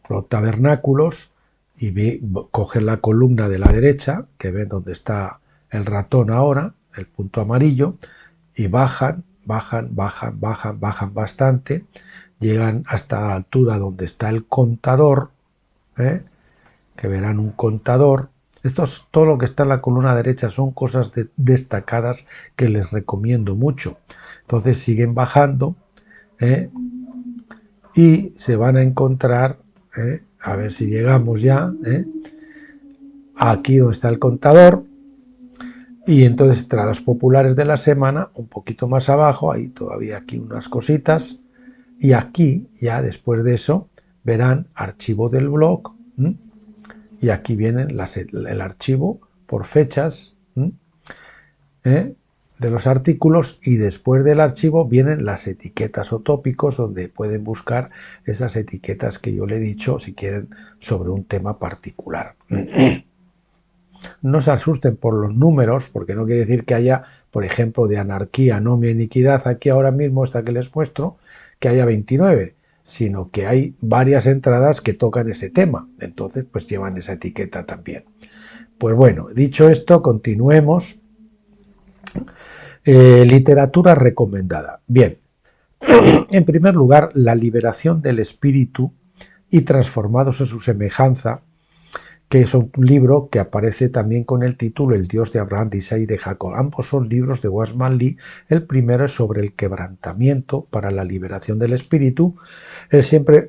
blog Tabernáculos, y cogen la columna de la derecha, que ven donde está el ratón ahora, el punto amarillo, y bajan bastante, llegan hasta la altura donde está el contador, que verán un contador. Esto es todo lo que está en la columna derecha, son cosas destacadas que les recomiendo mucho. Entonces siguen bajando y se van a encontrar, a ver si llegamos ya, aquí donde está el contador, y entonces entradas populares de la semana, un poquito más abajo, hay todavía aquí unas cositas, y aquí ya después de eso verán archivo del blog, y aquí vienen el archivo por fechas de los artículos, y después del archivo vienen las etiquetas o tópicos donde pueden buscar esas etiquetas que yo le he dicho si quieren sobre un tema particular. No se asusten por los números, porque no quiere decir que haya, por ejemplo, de anarquía, anomia, iniquidad, aquí ahora mismo, esta que les muestro, que haya 29, sino que hay varias entradas que tocan ese tema, entonces pues llevan esa etiqueta también. Pues bueno, dicho esto, continuemos. Literatura recomendada. Bien, en primer lugar, La liberación del espíritu y transformados en su semejanza, que es un libro que aparece también con el título El Dios de Abraham, de Isaac y de Jacob. Ambos son libros de Wasman Lee. El primero es sobre el quebrantamiento para la liberación del espíritu. Él siempre,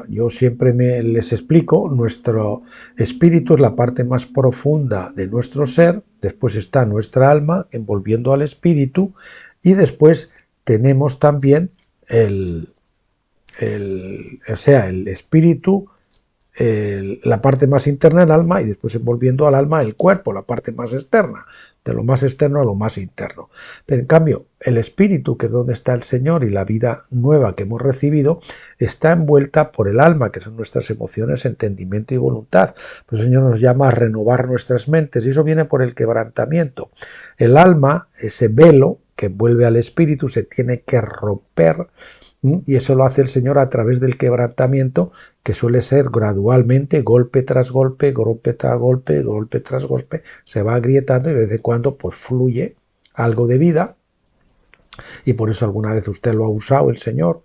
yo siempre les explico, nuestro espíritu es la parte más profunda de nuestro ser, después está nuestra alma envolviendo al espíritu, y después tenemos también el espíritu, la parte más interna del alma, y después envolviendo al alma el cuerpo, la parte más externa, de lo más externo a lo más interno. Pero en cambio, el espíritu, que es donde está el Señor y la vida nueva que hemos recibido, está envuelta por el alma, que son nuestras emociones, entendimiento y voluntad. Pues el Señor nos llama a renovar nuestras mentes, y eso viene por el quebrantamiento. El alma, ese velo que envuelve al espíritu, se tiene que romper, y eso lo hace el Señor a través del quebrantamiento, que suele ser gradualmente, golpe tras golpe, golpe tras golpe, golpe tras golpe, se va agrietando, y de vez en cuando pues fluye algo de vida, y por eso alguna vez usted lo ha usado, el Señor.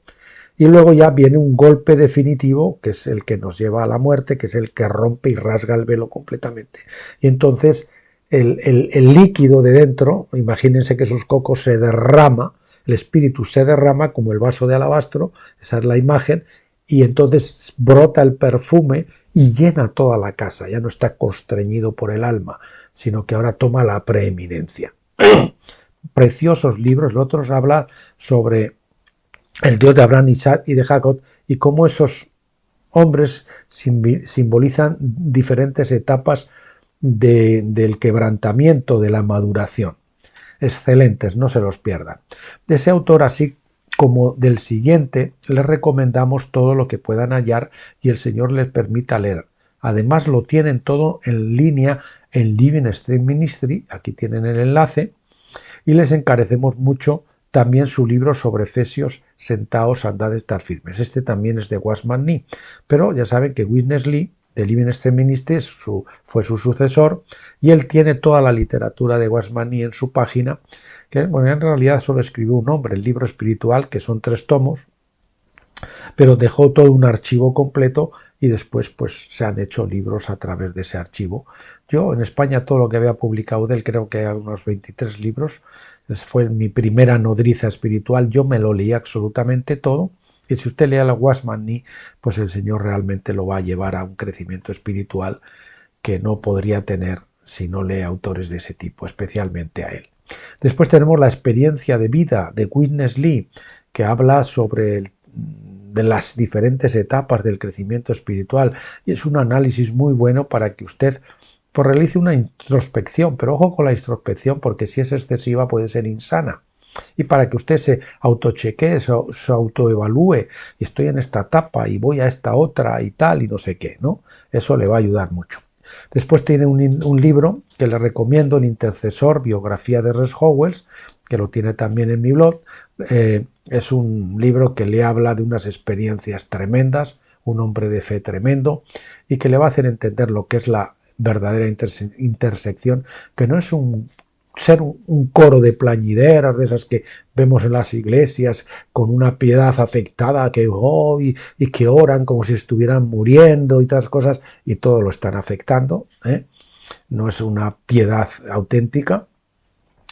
Y luego ya viene un golpe definitivo, que es el que nos lleva a la muerte, que es el que rompe y rasga el velo completamente. Y entonces el líquido de dentro, imagínense que sus cocos se derrama, el espíritu se derrama como el vaso de alabastro, esa es la imagen, y entonces brota el perfume y llena toda la casa, ya no está constreñido por el alma, sino que ahora toma la preeminencia. Preciosos libros. El otro habla sobre el Dios de Abraham, Isaac y de Jacob, y cómo esos hombres simbolizan diferentes etapas del quebrantamiento, de la maduración. Excelentes, no se los pierdan. De ese autor, así como del siguiente, les recomendamos todo lo que puedan hallar y el Señor les permita leer. Además lo tienen todo en línea en Living Stream Ministry, aquí tienen el enlace, y les encarecemos mucho también su libro sobre Efesios, sentaos, andad, estar firmes. Este también es de Wasman Lee, pero ya saben que Witness Lee de Living Stream Ministry fue su sucesor, y él tiene toda la literatura de Wasman Lee en su página, que bueno, en realidad solo escribió un hombre, el libro espiritual, que son 3 tomos, pero dejó todo un archivo completo y después pues se han hecho libros a través de ese archivo. Yo en España todo lo que había publicado de él, creo que hay unos 23 libros, fue mi primera nodriza espiritual, yo me lo leí absolutamente todo, y si usted lee a la Wasmani, pues el Señor realmente lo va a llevar a un crecimiento espiritual que no podría tener si no lee autores de ese tipo, especialmente a él. Después tenemos la experiencia de vida de Witness Lee, que habla sobre de las diferentes etapas del crecimiento espiritual, y es un análisis muy bueno para que usted pues realice una introspección, pero ojo con la introspección, porque si es excesiva puede ser insana. Y para que usted se autochequee, se autoevalúe, y estoy en esta etapa y voy a esta otra y tal y no sé qué, ¿no? Eso le va a ayudar mucho. Después tiene un libro que le recomiendo, El Intercesor, biografía de Res Howells, que lo tiene también en mi blog. Es un libro que le habla de unas experiencias tremendas, un hombre de fe tremendo, y que le va a hacer entender lo que es la verdadera intersección, que no es ser un coro de plañideras, de esas que vemos en las iglesias, con una piedad afectada, que y que oran como si estuvieran muriendo y otras cosas, y todo lo están afectando, ¿eh? No es una piedad auténtica,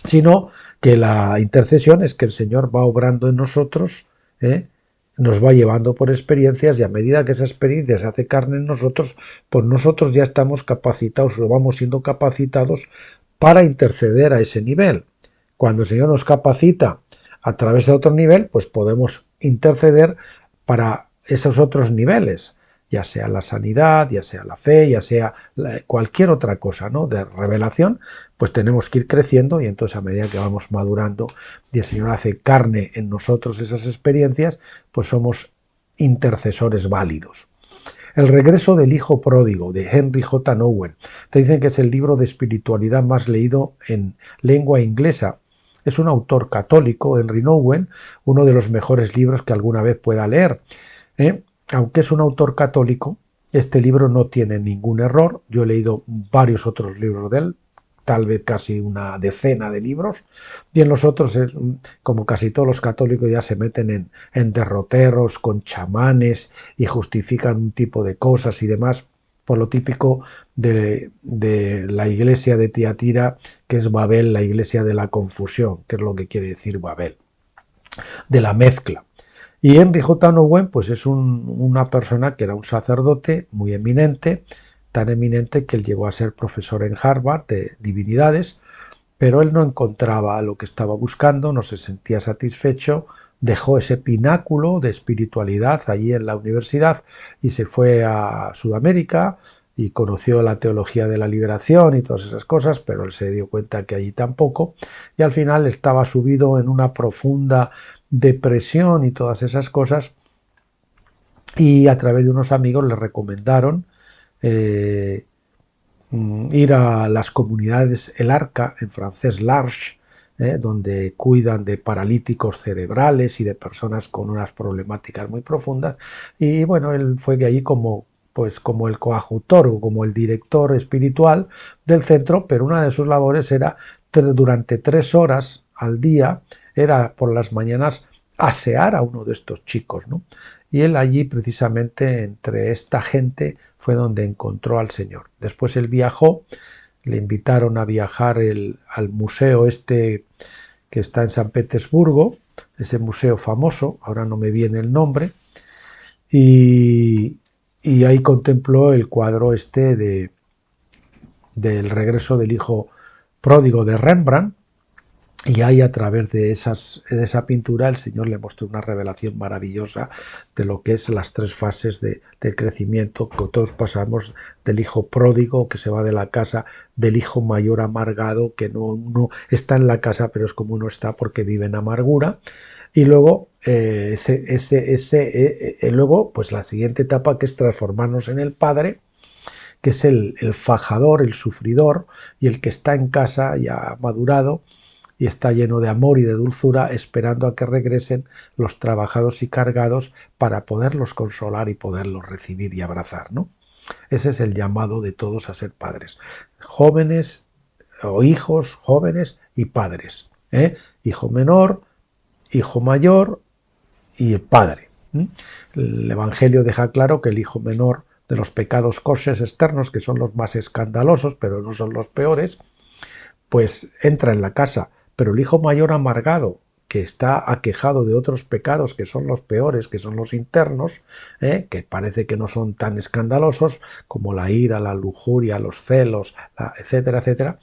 sino que la intercesión es que el Señor va obrando en nosotros, ¿eh? Nos va llevando por experiencias, y a medida que esa experiencia se hace carne en nosotros, pues nosotros ya estamos capacitados o vamos siendo capacitados para interceder a ese nivel. Cuando el Señor nos capacita a través de otro nivel, pues podemos interceder para esos otros niveles, ya sea la sanidad, ya sea la fe, ya sea cualquier otra cosa, ¿no?, de revelación, pues tenemos que ir creciendo, y entonces a medida que vamos madurando y el Señor hace carne en nosotros esas experiencias, pues somos intercesores válidos. El regreso del hijo pródigo, de Henry J. Nouwen. Te dicen que es el libro de espiritualidad más leído en lengua inglesa. Es un autor católico, Henry Nouwen, uno de los mejores libros que alguna vez pueda leer. Aunque es un autor católico, este libro no tiene ningún error. Yo he leído varios otros libros de él, tal vez casi una decena de libros, y en los otros, como casi todos los católicos, ya se meten en derroteros con chamanes y justifican un tipo de cosas y demás, por lo típico de la iglesia de Tiatira, que es Babel, la iglesia de la confusión, que es lo que quiere decir Babel, de la mezcla. Y Henry J. Nouwen pues es una persona que era un sacerdote muy eminente, tan eminente que él llegó a ser profesor en Harvard de divinidades, pero él no encontraba lo que estaba buscando, no se sentía satisfecho, dejó ese pináculo de espiritualidad allí en la universidad y se fue a Sudamérica y conoció la teología de la liberación y todas esas cosas, pero él se dio cuenta que allí tampoco, y al final estaba subido en una profunda depresión y todas esas cosas, y a través de unos amigos le recomendaron ir a las comunidades El Arca, en francés L'Arche, donde cuidan de paralíticos cerebrales y de personas con unas problemáticas muy profundas, y bueno, él fue de ahí como el coadjutor o como el director espiritual del centro, pero una de sus labores era durante 3 horas al día, era por las mañanas, asear a uno de estos chicos, ¿no? Y él allí, precisamente entre esta gente, fue donde encontró al Señor. Después él viajó, le invitaron a viajar al museo este que está en San Petersburgo, ese museo famoso, ahora no me viene el nombre, y ahí contempló el cuadro este del regreso del hijo pródigo de Rembrandt, y ahí, a través de esa pintura, el Señor le mostró una revelación maravillosa de lo que es las 3 fases de crecimiento que todos pasamos: del hijo pródigo que se va de la casa, del hijo mayor amargado que no está en la casa pero es como no está porque vive en amargura, y luego luego pues la siguiente etapa, que es transformarnos en el Padre, que es el fajador, el sufridor, y el que está en casa ya madurado y está lleno de amor y de dulzura, esperando a que regresen los trabajados y cargados para poderlos consolar y poderlos recibir y abrazar, ¿no? Ese es el llamado de todos a ser padres, jóvenes o hijos, jóvenes y padres, hijo menor, hijo mayor y el padre. El Evangelio deja claro que el hijo menor de los pecados kosher externos, que son los más escandalosos, pero no son los peores, pues entra en la casa. Pero el hijo mayor amargado, que está aquejado de otros pecados que son los peores, que son los internos, que parece que no son tan escandalosos, como la ira, la lujuria, los celos, etcétera, etcétera,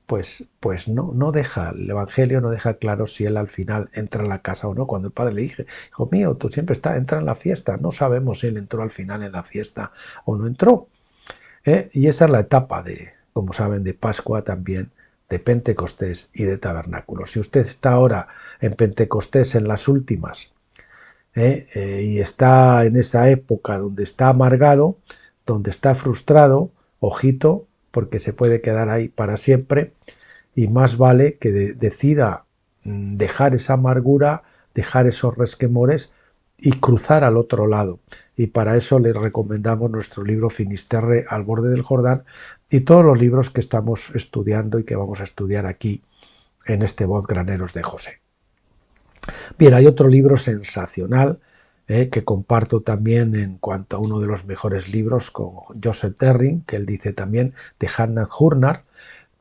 pues no deja, el Evangelio no deja claro si él al final entra en la casa o no. Cuando el padre le dice, hijo mío, tú siempre entra en la fiesta, no sabemos si él entró al final en la fiesta o no entró. Y esa es la etapa de, como saben, de Pascua también, de Pentecostés y de Tabernáculo. Si usted está ahora en Pentecostés, en las últimas, y está en esa época donde está amargado, donde está frustrado, ojito, porque se puede quedar ahí para siempre, y más vale que decida dejar esa amargura, dejar esos resquemores y cruzar al otro lado. Y para eso les recomendamos nuestro libro Finisterre al borde del Jordán y todos los libros que estamos estudiando y que vamos a estudiar aquí en este Voz Graneros de José. Bien, hay otro libro sensacional que comparto también en cuanto a uno de los mejores libros con Joseph Derring, que él dice también, de Hannah Hurnar,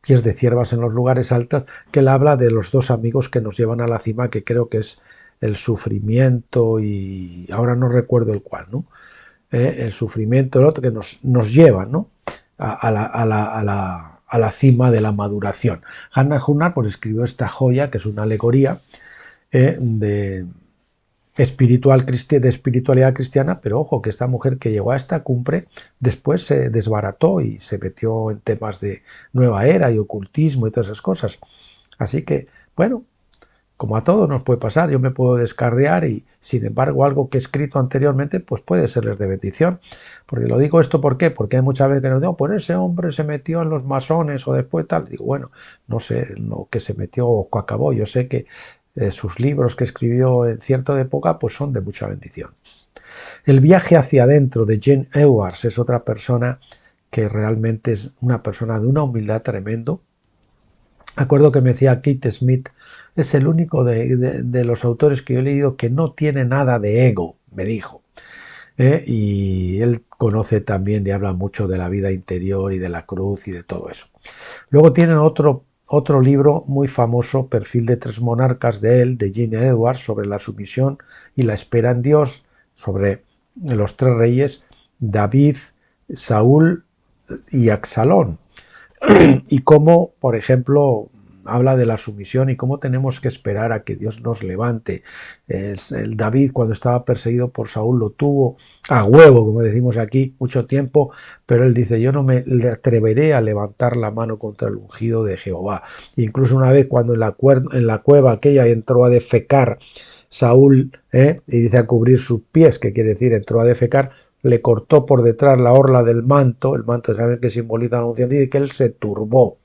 Pies de ciervas en los lugares altos, que él habla de los dos amigos que nos llevan a la cima, que creo que es el sufrimiento y ahora no recuerdo el cual, ¿no? El sufrimiento, el otro que nos lleva, ¿no? a la cima de la maduración. Hannah Hurnar pues escribió esta joya, que es una alegoría de espiritualidad cristiana, pero ojo, que esta mujer que llegó a esta cumbre después se desbarató y se metió en temas de nueva era y ocultismo y todas esas cosas. Así que, bueno, como a todos nos puede pasar, yo me puedo descarriar y, sin embargo, algo que he escrito anteriormente, pues puede serles de bendición. Porque lo digo esto, ¿por qué? Porque hay muchas veces que nos digo, pues ese hombre se metió en los masones o después tal. Digo, bueno, no sé lo que se metió o acabó. Yo sé que sus libros que escribió en cierta época, pues son de mucha bendición. El viaje hacia adentro de Jane Edwards es otra persona que realmente es una persona de una humildad tremendo. Acuerdo que me decía Keith Smith, es el único de los autores que yo he leído que no tiene nada de ego, me dijo. Y él conoce también y habla mucho de la vida interior y de la cruz y de todo eso. Luego tienen otro libro muy famoso, Perfil de tres monarcas de él, de Jane Edwards, sobre la sumisión y la espera en Dios, sobre los tres reyes, David, Saúl y Absalón. Y cómo, por ejemplo, habla de la sumisión y cómo tenemos que esperar a que Dios nos levante. El David, cuando estaba perseguido por Saúl, lo tuvo a huevo, como decimos aquí, mucho tiempo, pero él dice, yo no me atreveré a levantar la mano contra el ungido de Jehová. Incluso una vez cuando en la cueva aquella entró a defecar Saúl, y dice a cubrir sus pies, que quiere decir entró a defecar, le cortó por detrás la orla del manto, el manto saben que simboliza la unción, y que él se turbó,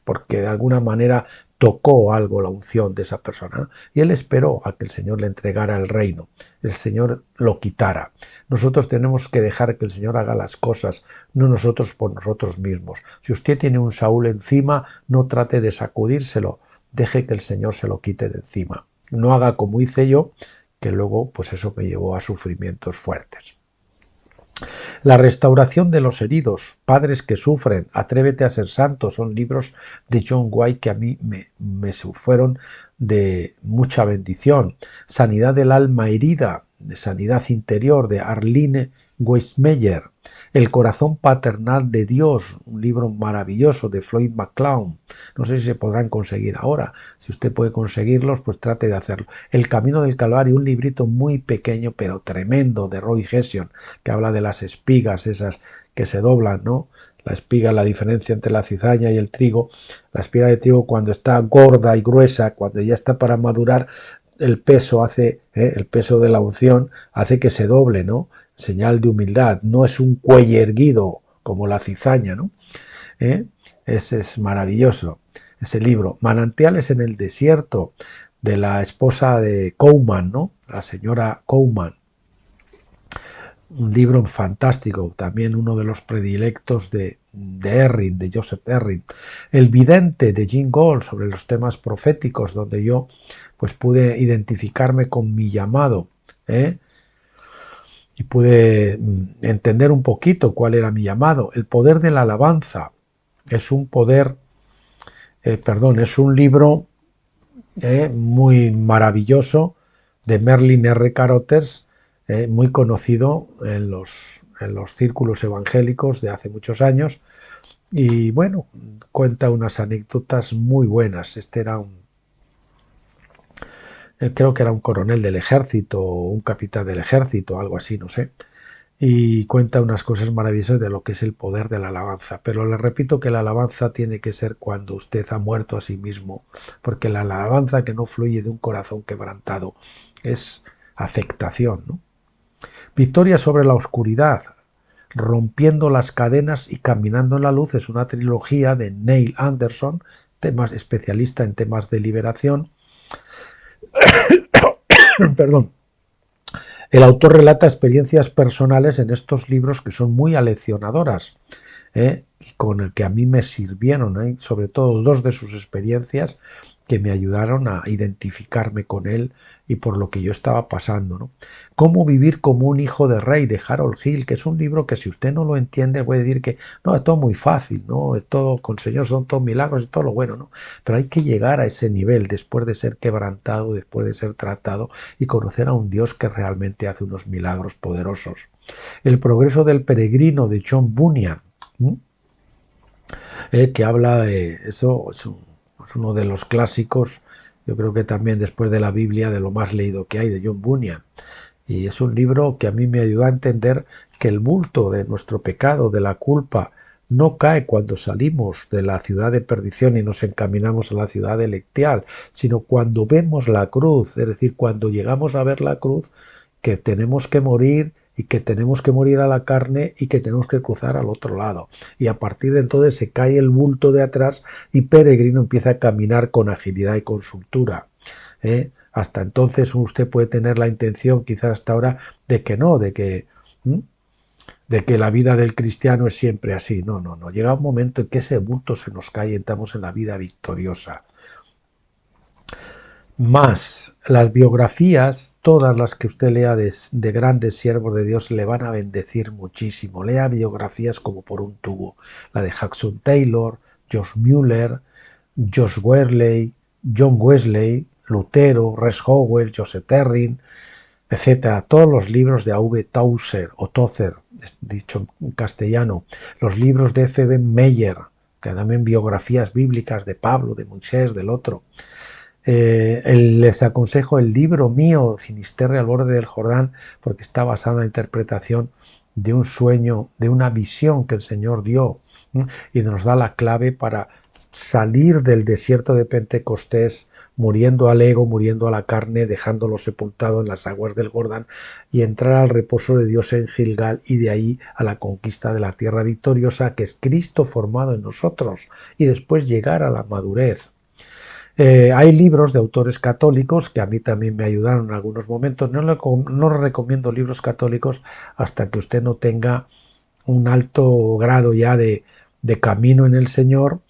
porque de alguna manera tocó algo la unción de esa persona, y él esperó a que el Señor le entregara el reino, el Señor lo quitara. Nosotros tenemos que dejar que el Señor haga las cosas, no nosotros por nosotros mismos. Si usted tiene un Saúl encima, no trate de sacudírselo, deje que el Señor se lo quite de encima. No haga como hice yo, que luego pues eso me llevó a sufrimientos fuertes. La restauración de los heridos, padres que sufren, Atrévete a ser santo, son libros de John White que a mí me fueron de mucha bendición. Sanidad del alma herida, de sanidad interior, de Arlene Weismeyer. El corazón paternal de Dios, un libro maravilloso de Floyd McCloud. No sé si se podrán conseguir ahora. Si usted puede conseguirlos, pues trate de hacerlo. El camino del Calvario, un librito muy pequeño pero tremendo de Roy Hession, que habla de las espigas esas que se doblan, ¿no? La espiga, la diferencia entre la cizaña y el trigo. La espiga de trigo cuando está gorda y gruesa, cuando ya está para madurar, el peso el peso de la unción hace que se doble, ¿no? Señal de humildad, no es un cuello erguido como la cizaña, ¿no? Ese es maravilloso, ese libro. Manantiales en el desierto, de la esposa de Coleman, ¿no? La señora Coleman. Un libro fantástico, también uno de los predilectos de Erring, de Joseph Erring. El vidente de Jim Gould, sobre los temas proféticos, donde yo pues pude identificarme con mi llamado, y pude entender un poquito cuál era mi llamado. El poder de la alabanza es un poder, es un libro muy maravilloso de Merlin R. Carothers, muy conocido en los círculos evangélicos de hace muchos años, y bueno, cuenta unas anécdotas muy buenas. Este era creo que era un coronel del ejército o un capitán del ejército, algo así, no sé, y cuenta unas cosas maravillosas de lo que es el poder de la alabanza. Pero le repito que la alabanza tiene que ser cuando usted ha muerto a sí mismo, porque la alabanza que no fluye de un corazón quebrantado es afectación, ¿no? Victoria sobre la oscuridad, rompiendo las cadenas y caminando en la luz, es una trilogía de Neil Anderson, especialista en temas de liberación. Perdón. El autor relata experiencias personales en estos libros que son muy aleccionadoras, y con el que a mí me sirvieron, sobre todo dos de sus experiencias que me ayudaron a identificarme con él y por lo que yo estaba pasando, ¿no? Cómo vivir como un hijo de rey, de Harold Hill, que es un libro que si usted no lo entiende puede decir que no, es todo muy fácil, no, es todo con Señor, son todos milagros y todo lo bueno, ¿no? Pero hay que llegar a ese nivel después de ser quebrantado, después de ser tratado y conocer a un Dios que realmente hace unos milagros poderosos. El progreso del peregrino de John Bunyan, que habla de eso, es uno de los clásicos, yo creo que también después de la Biblia, de lo más leído que hay, de John Bunyan. Y es un libro que a mí me ayudó a entender que el bulto de nuestro pecado, de la culpa, no cae cuando salimos de la ciudad de perdición y nos encaminamos a la ciudad celestial, sino cuando vemos la cruz, es decir, cuando llegamos a ver la cruz, que tenemos que morir y que tenemos que morir a la carne y que tenemos que cruzar al otro lado. Y a partir de entonces se cae el bulto de atrás y Peregrino empieza a caminar con agilidad y con soltura. Hasta entonces usted puede tener la intención, quizás hasta ahora, de que no, de que la vida del cristiano es siempre así. No, no, no. Llega un momento en que ese bulto se nos cae y entramos en la vida victoriosa. Más las biografías, todas las que usted lea de grandes siervos de Dios le van a bendecir muchísimo. Lea biografías como por un tubo. La de Hudson Taylor, Josh Mueller, Josh Wesley, John Wesley, Lutero, Rex Howell, Joseph Terrin, etc. Todos los libros de A.V. Tozer o Tozer, dicho en castellano. Los libros de F.B. Meyer, que también biografías bíblicas de Pablo, de Moisés, del otro. Les aconsejo el libro mío, Finisterre al borde del Jordán, porque está basado en la interpretación de un sueño, de una visión que el Señor dio, y nos da la clave para salir del desierto de Pentecostés, muriendo al ego, muriendo a la carne, dejándolo sepultado en las aguas del Jordán y entrar al reposo de Dios en Gilgal y de ahí a la conquista de la tierra victoriosa que es Cristo formado en nosotros y después llegar a la madurez. Hay libros de autores católicos que a mí también me ayudaron en algunos momentos. No recomiendo libros católicos hasta que usted no tenga un alto grado ya de camino en el Señor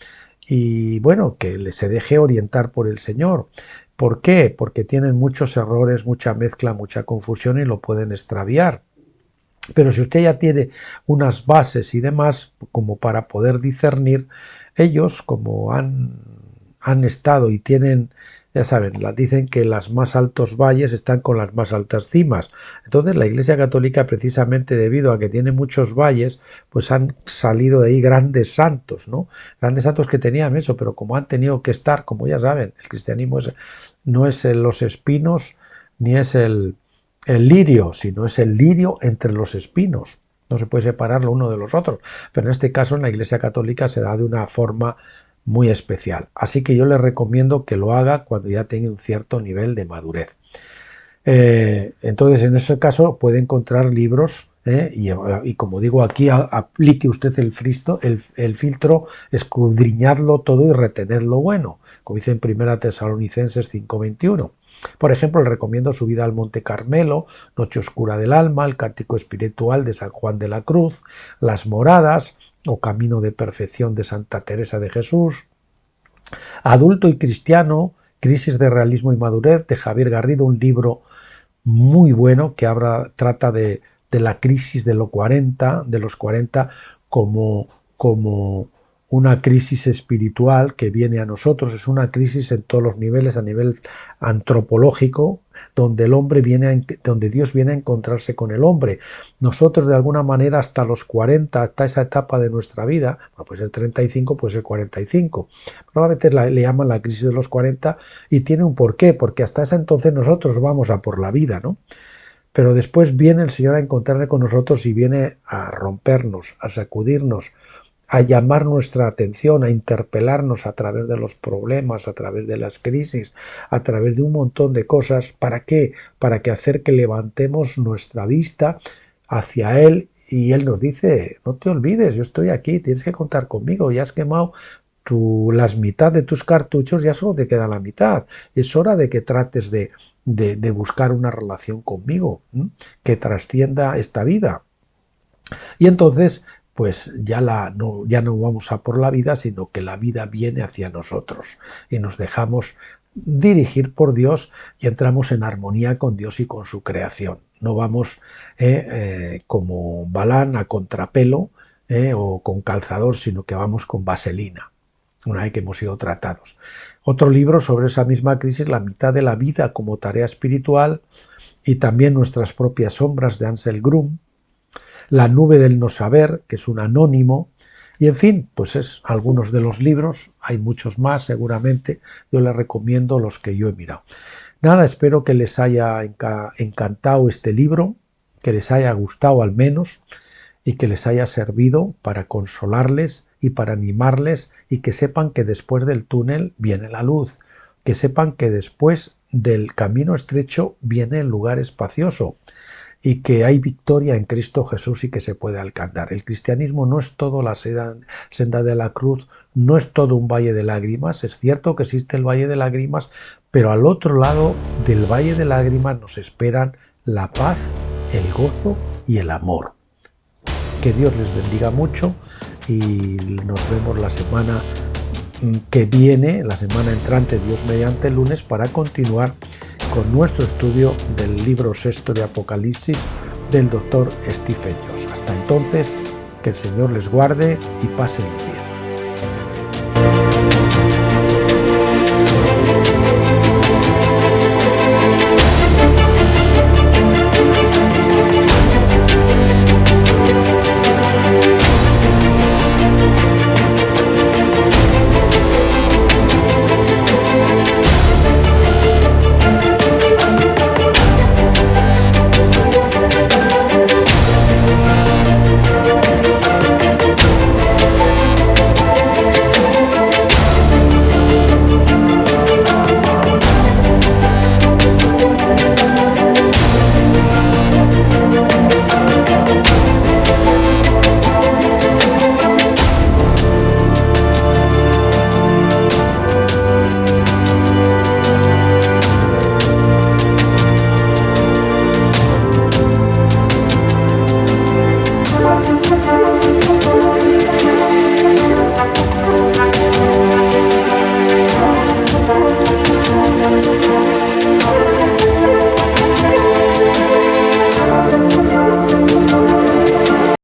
y bueno, que se deje orientar por el Señor. ¿Por qué? Porque tienen muchos errores, mucha mezcla, mucha confusión y lo pueden extraviar. Pero si usted ya tiene unas bases y demás como para poder discernir, ellos como han estado y tienen, ya saben, dicen que los más altos valles están con las más altas cimas. Entonces la Iglesia Católica, precisamente debido a que tiene muchos valles, pues han salido de ahí grandes santos, ¿no? Grandes santos que tenían eso, pero como han tenido que estar, como ya saben, el cristianismo no es los espinos ni es el lirio, sino es el lirio entre los espinos. No se puede separar lo uno de los otros. Pero en este caso en la Iglesia Católica se da de una forma muy especial. Así que yo le recomiendo que lo haga cuando ya tenga un cierto nivel de madurez. Entonces en ese caso puede encontrar libros y como digo aquí, aplique usted el filtro, escudriñadlo todo y retened lo bueno, como dice en 1 Tesalonicenses 5:21. Por ejemplo, le recomiendo Subida al Monte Carmelo, Noche Oscura del Alma, el Cántico Espiritual de San Juan de la Cruz, Las Moradas o Camino de Perfección de Santa Teresa de Jesús, Adulto y Cristiano, Crisis de Realismo y Madurez de Javier Garrido, un libro muy bueno que trata de la crisis de los 40 como una crisis espiritual que viene a nosotros. Es una crisis en todos los niveles, a nivel antropológico, donde donde Dios viene a encontrarse con el hombre. Nosotros, de alguna manera, hasta los 40, hasta esa etapa de nuestra vida, puede ser 35, puede ser 45. Probablemente le llaman la crisis de los 40 y tiene un porqué, porque hasta ese entonces nosotros vamos a por la vida, ¿no? Pero después viene el Señor a encontrarse con nosotros y viene a rompernos, a sacudirnos, a llamar nuestra atención, a interpelarnos a través de los problemas, a través de las crisis, a través de un montón de cosas. ¿Para qué? Para que hacer que levantemos nuestra vista hacia Él y Él nos dice, no te olvides, yo estoy aquí, tienes que contar conmigo, ya has quemado las mitad de tus cartuchos, ya solo te queda la mitad. Es hora de que trates de buscar una relación conmigo, que trascienda esta vida. Y entonces pues ya no vamos a por la vida, sino que la vida viene hacia nosotros y nos dejamos dirigir por Dios y entramos en armonía con Dios y con su creación. No vamos como Balán a contrapelo o con calzador, sino que vamos con vaselina, una vez que hemos sido tratados. Otro libro sobre esa misma crisis, La mitad de la vida como tarea espiritual, y también Nuestras propias sombras, de Ansel Grum, La nube del no saber, que es un anónimo, y en fin, pues es algunos de los libros, hay muchos más seguramente, yo les recomiendo los que yo he mirado. Nada, espero que les haya encantado este libro, que les haya gustado al menos, y que les haya servido para consolarles y para animarles, y que sepan que después del túnel viene la luz, que sepan que después del camino estrecho viene el lugar espacioso, y que hay victoria en Cristo Jesús y que se puede alcanzar. El cristianismo no es todo la senda de la cruz, no es todo un valle de lágrimas. Es cierto que existe el valle de lágrimas, pero al otro lado del valle de lágrimas nos esperan la paz, el gozo y el amor. Que Dios les bendiga mucho y nos vemos la semana que viene, la semana entrante, Dios mediante, el lunes, para continuar con nuestro estudio del libro sexto de Apocalipsis del Dr. Stephen Jones. Hasta entonces, que el Señor les guarde y pasen un día.